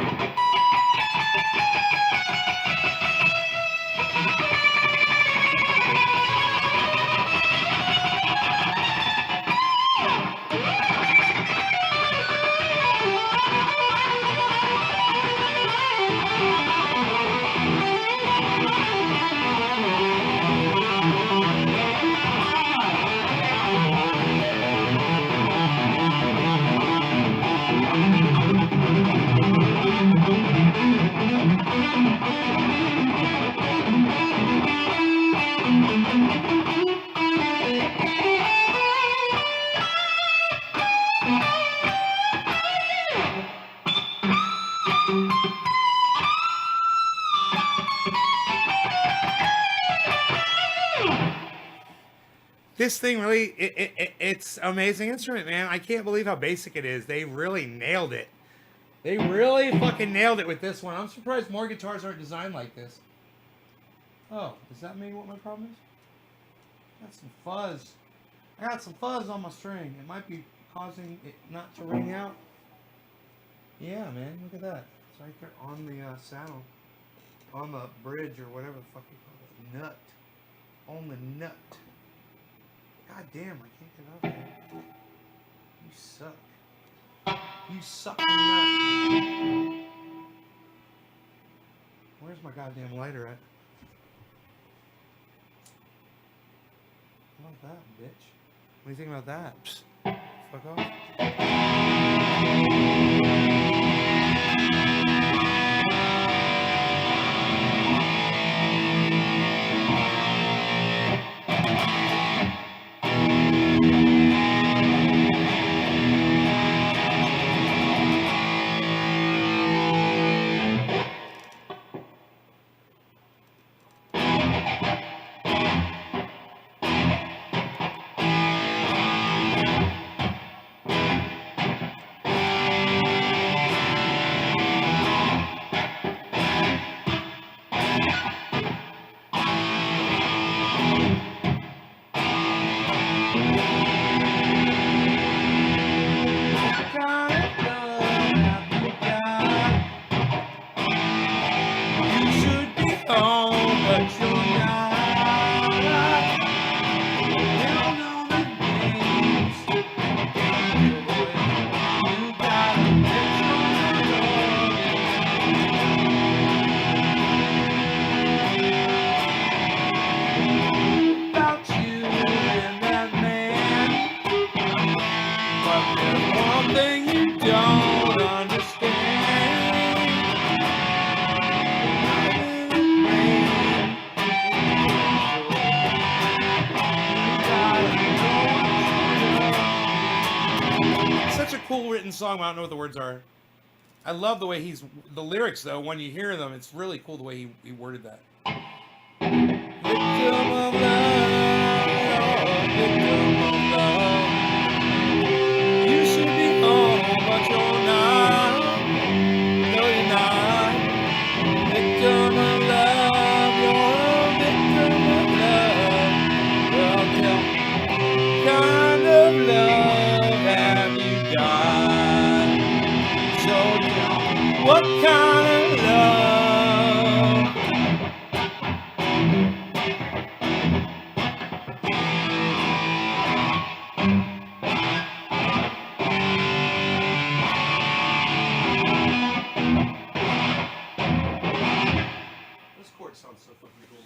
This thing really, it's an amazing instrument, man. I can't believe how basic it is. They really nailed it. They really fucking nailed it with this one. I'm surprised more guitars aren't designed like this. Oh, does that mean what my problem is? Got some fuzz. I got some fuzz on my string. It might be causing it not to ring out. Yeah, man, look at that. It's right there on the saddle. On the bridge or whatever the fuck you call it. Nut. On the nut. God damn, I can't get up there. You suck. You suck nut. Where's my goddamn lighter at? How about that, bitch? What do you think about that? Psst. Fuck off. Cool written song, but I don't know what the words are. I love the way the lyrics though, when you hear them, it's really cool the way he worded that. Victim of love, victim of love. You should be home, but you're not. No, you're not. Victim of love, you're a victim of love. Well, tell kind of love have you got? So tell what kind of love? This chord sounds so fucking cool.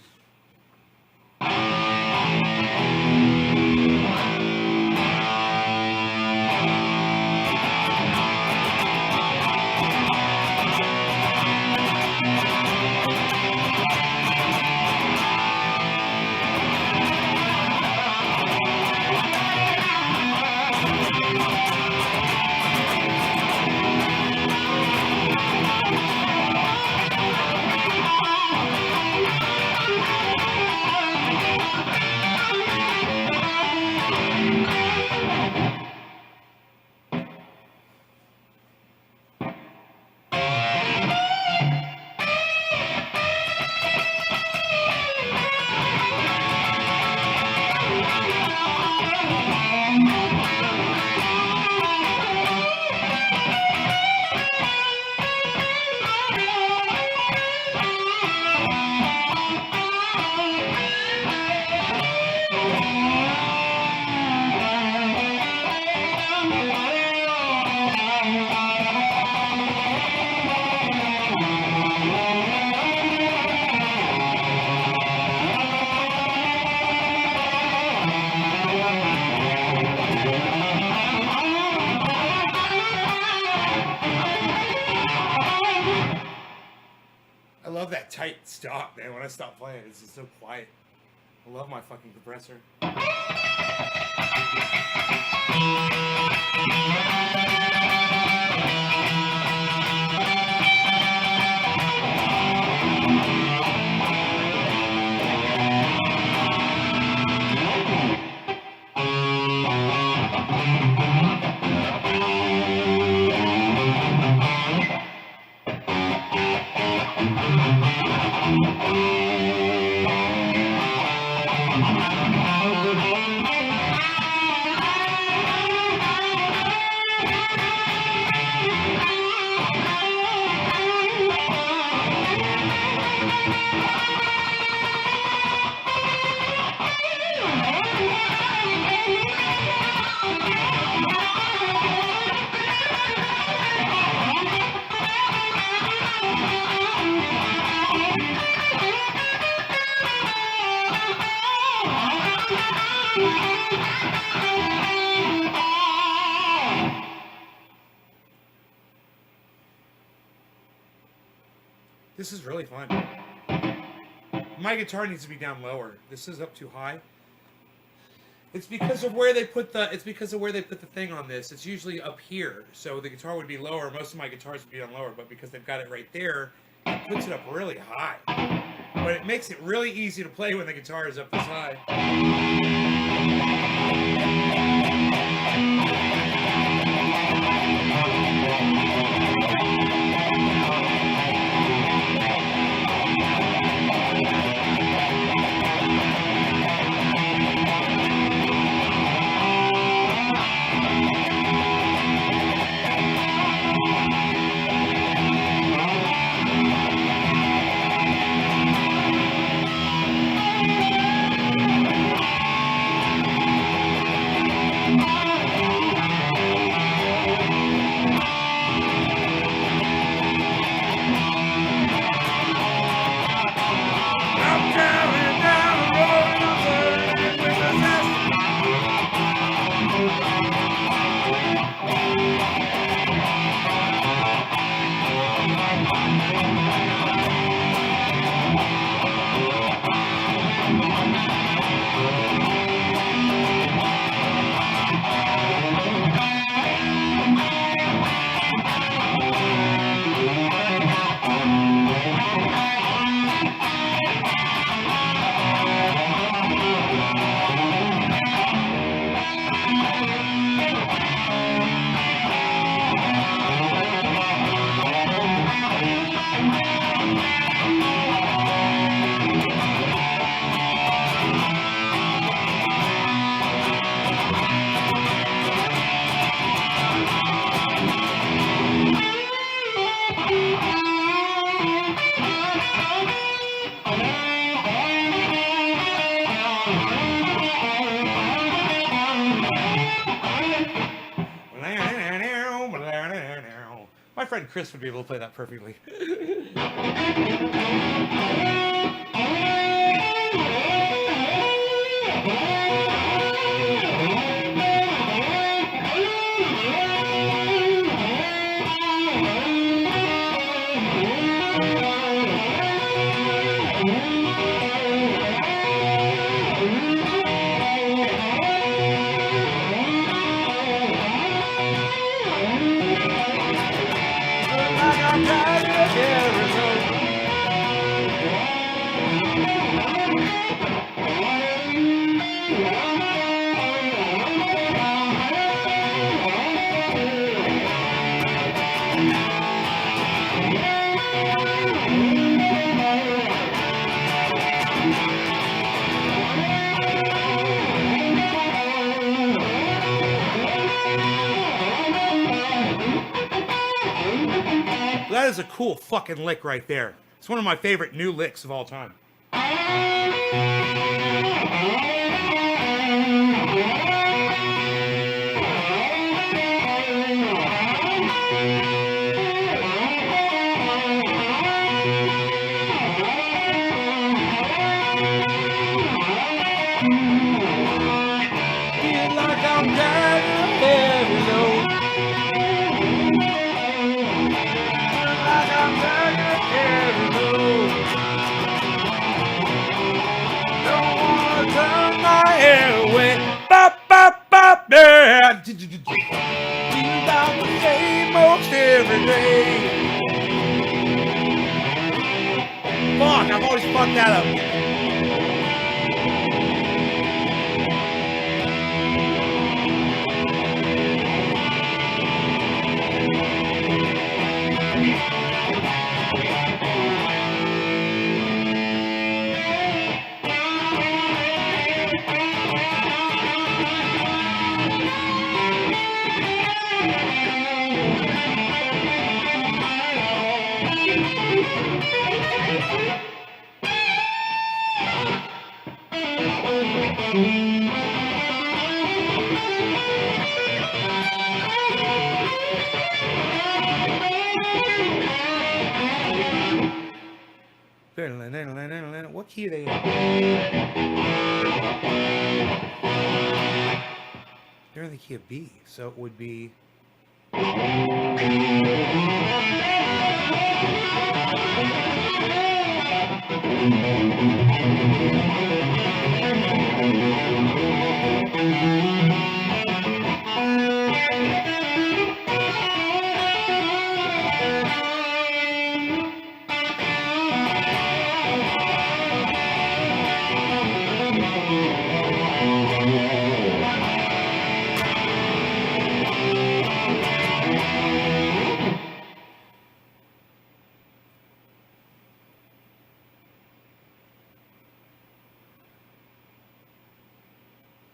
I love that tight stop, man. When I stop playing, it's just so quiet. I love my fucking compressor. This is really fun. My guitar needs to be down lower. This is up too high. It's because of where they put the. It's because of where they put the thing on this. It's usually up here, so the guitar would be lower. Most of my guitars would be down lower, but because they've got it right there, it puts it up really high. But it makes it really easy to play when the guitar is up this high. My friend Chris would be able to play that perfectly. That is a cool fucking lick right there. It's one of my favorite new licks of all time. Feel like I'm driving heavy load. Turn my head away. Bop, bop, bop, yeah. You about the same most every day. Fuck, I've always fucked that up. What key are they in? They're in the key of B, so it would be.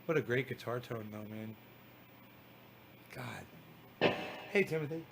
What a great guitar tone, though, man. God. Hey, Timothy.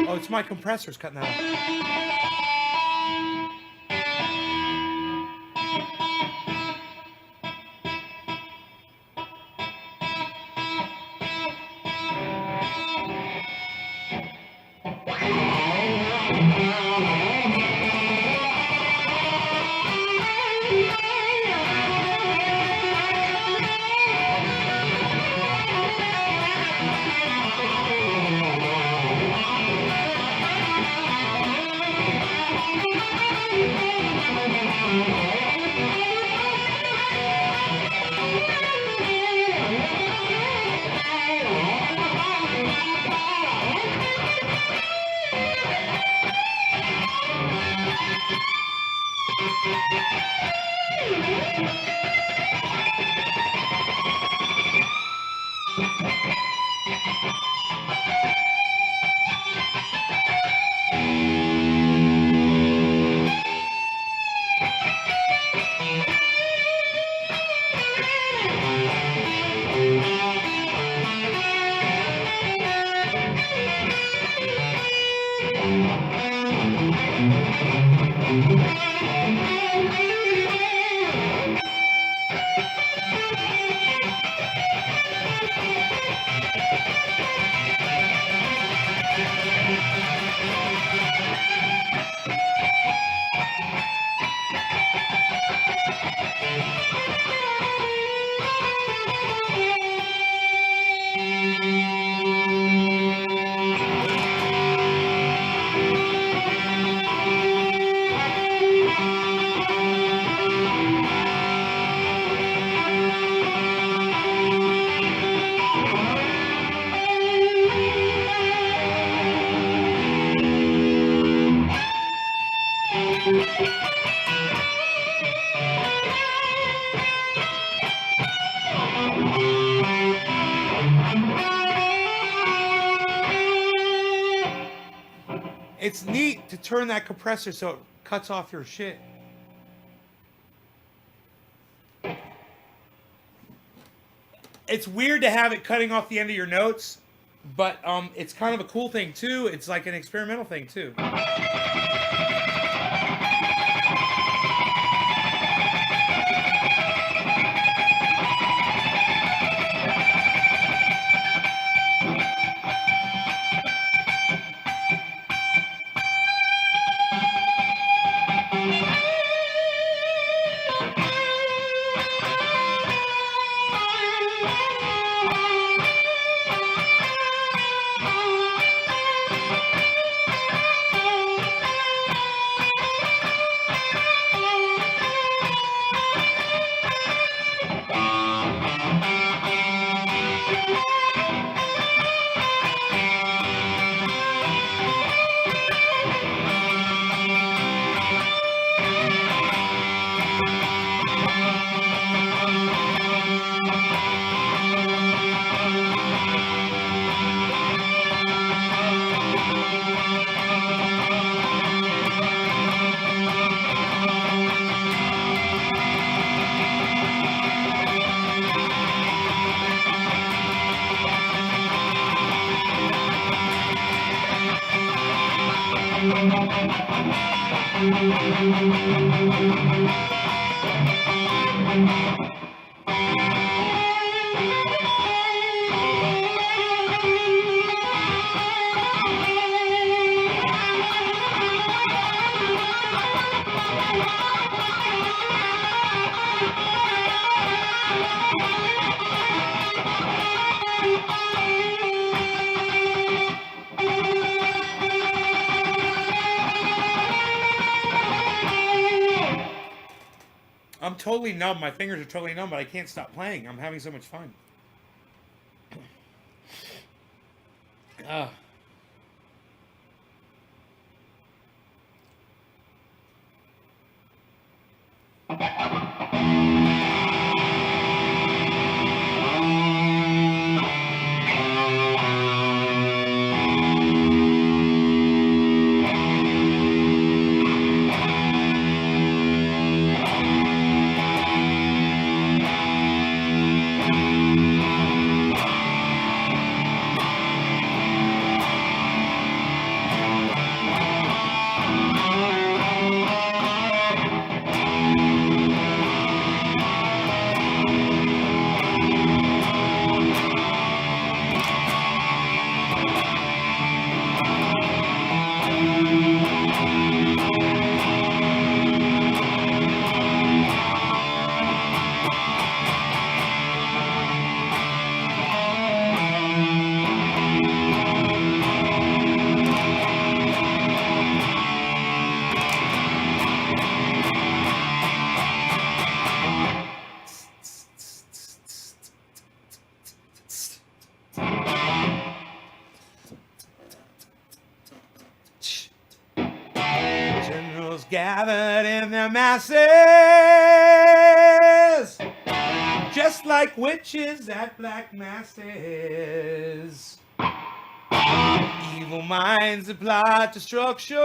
Oh, it's my compressor's cutting out. It's neat to turn that compressor so it cuts off your shit. It's weird to have it cutting off the end of your notes, but it's kind of a cool thing too. It's like an experimental thing too. I'm totally numb. My fingers are totally numb, but I can't stop playing. I'm having so much fun. Ah. Generals gathered in their masses, just like witches at black masses. Evil minds that plot destruction,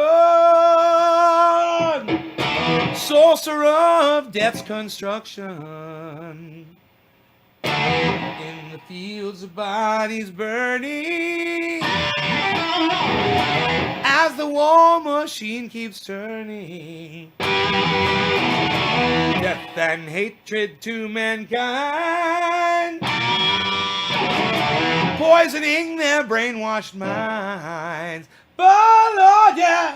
sorcerer of death's construction. In the fields of bodies burning, as the war machine keeps turning. Death and hatred to mankind, poisoning their brainwashed minds. But Lord, yeah.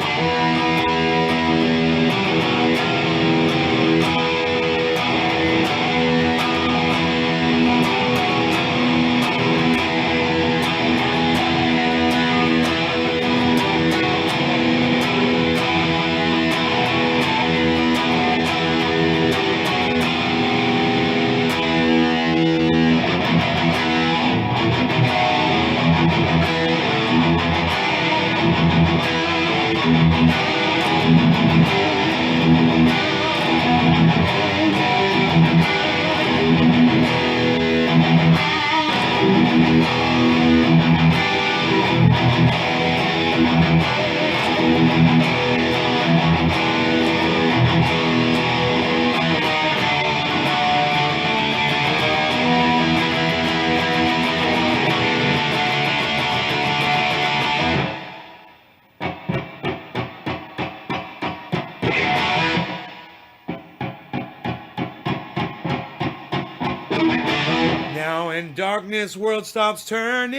Now in darkness world stops turning,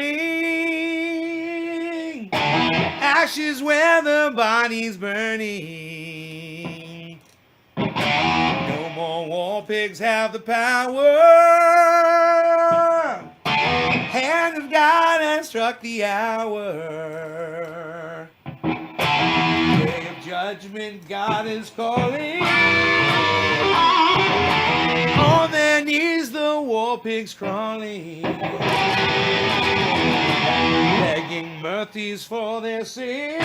ashes where the body's burning. No more war pigs have the power. Hand of God has struck the hour. Day of judgment, God is calling. On their knees the war pigs crawling, begging mercies for their sin.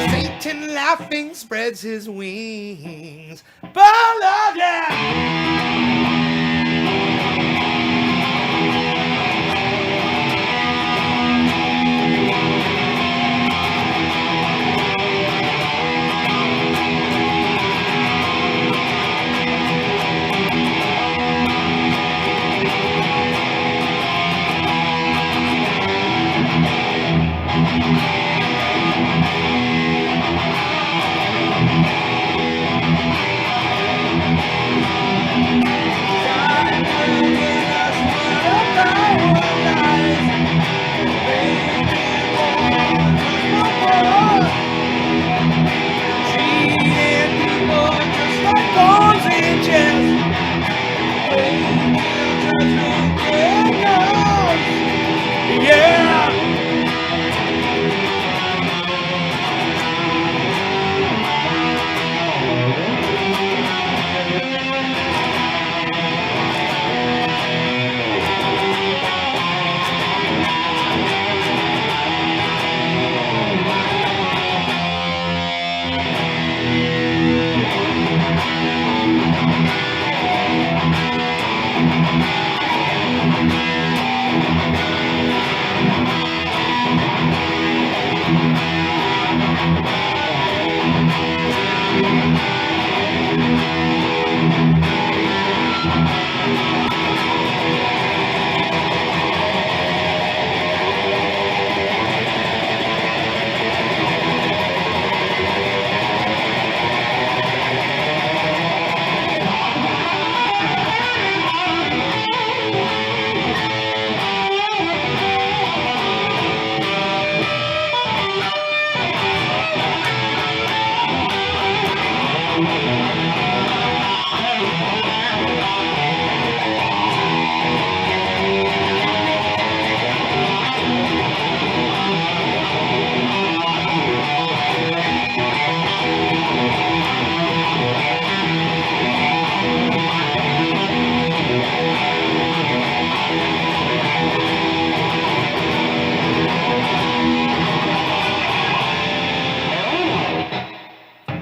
Satan laughing spreads his wings. But Lord, yeah.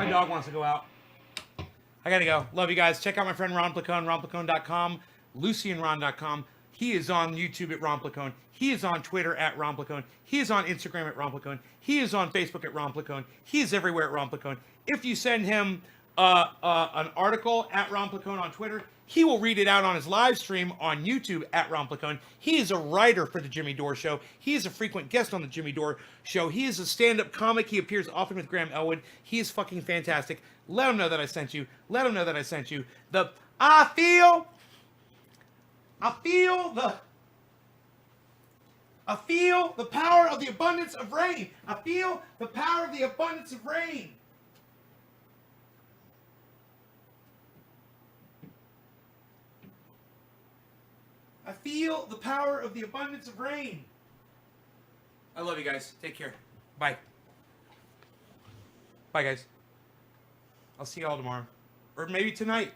Dog wants to go out. I gotta go. Love you guys. Check out my friend Ron Placone, ronplacone.com, lucyandron.com. He is on YouTube at Ron Placone. He is on Twitter at Ron Placone. He is on Instagram at Ron Placone. He is on Facebook at Ron Placone. He is everywhere at Ron Placone. If you send him an article at Ron Placone on Twitter, he will read it out on his live stream on YouTube at Ron Placone. He is a writer for The Jimmy Dore Show. He is a frequent guest on The Jimmy Dore Show. He is a stand-up comic. He appears often with Graham Elwood. He is fucking fantastic. Let him know that I sent you. Let him know that I sent you. I feel the power of the abundance of rain. I feel the power of the abundance of rain. I feel the power of the abundance of rain. I love you guys. Take care. Bye. Bye, guys. I'll see you all tomorrow. Or maybe tonight.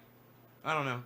I don't know.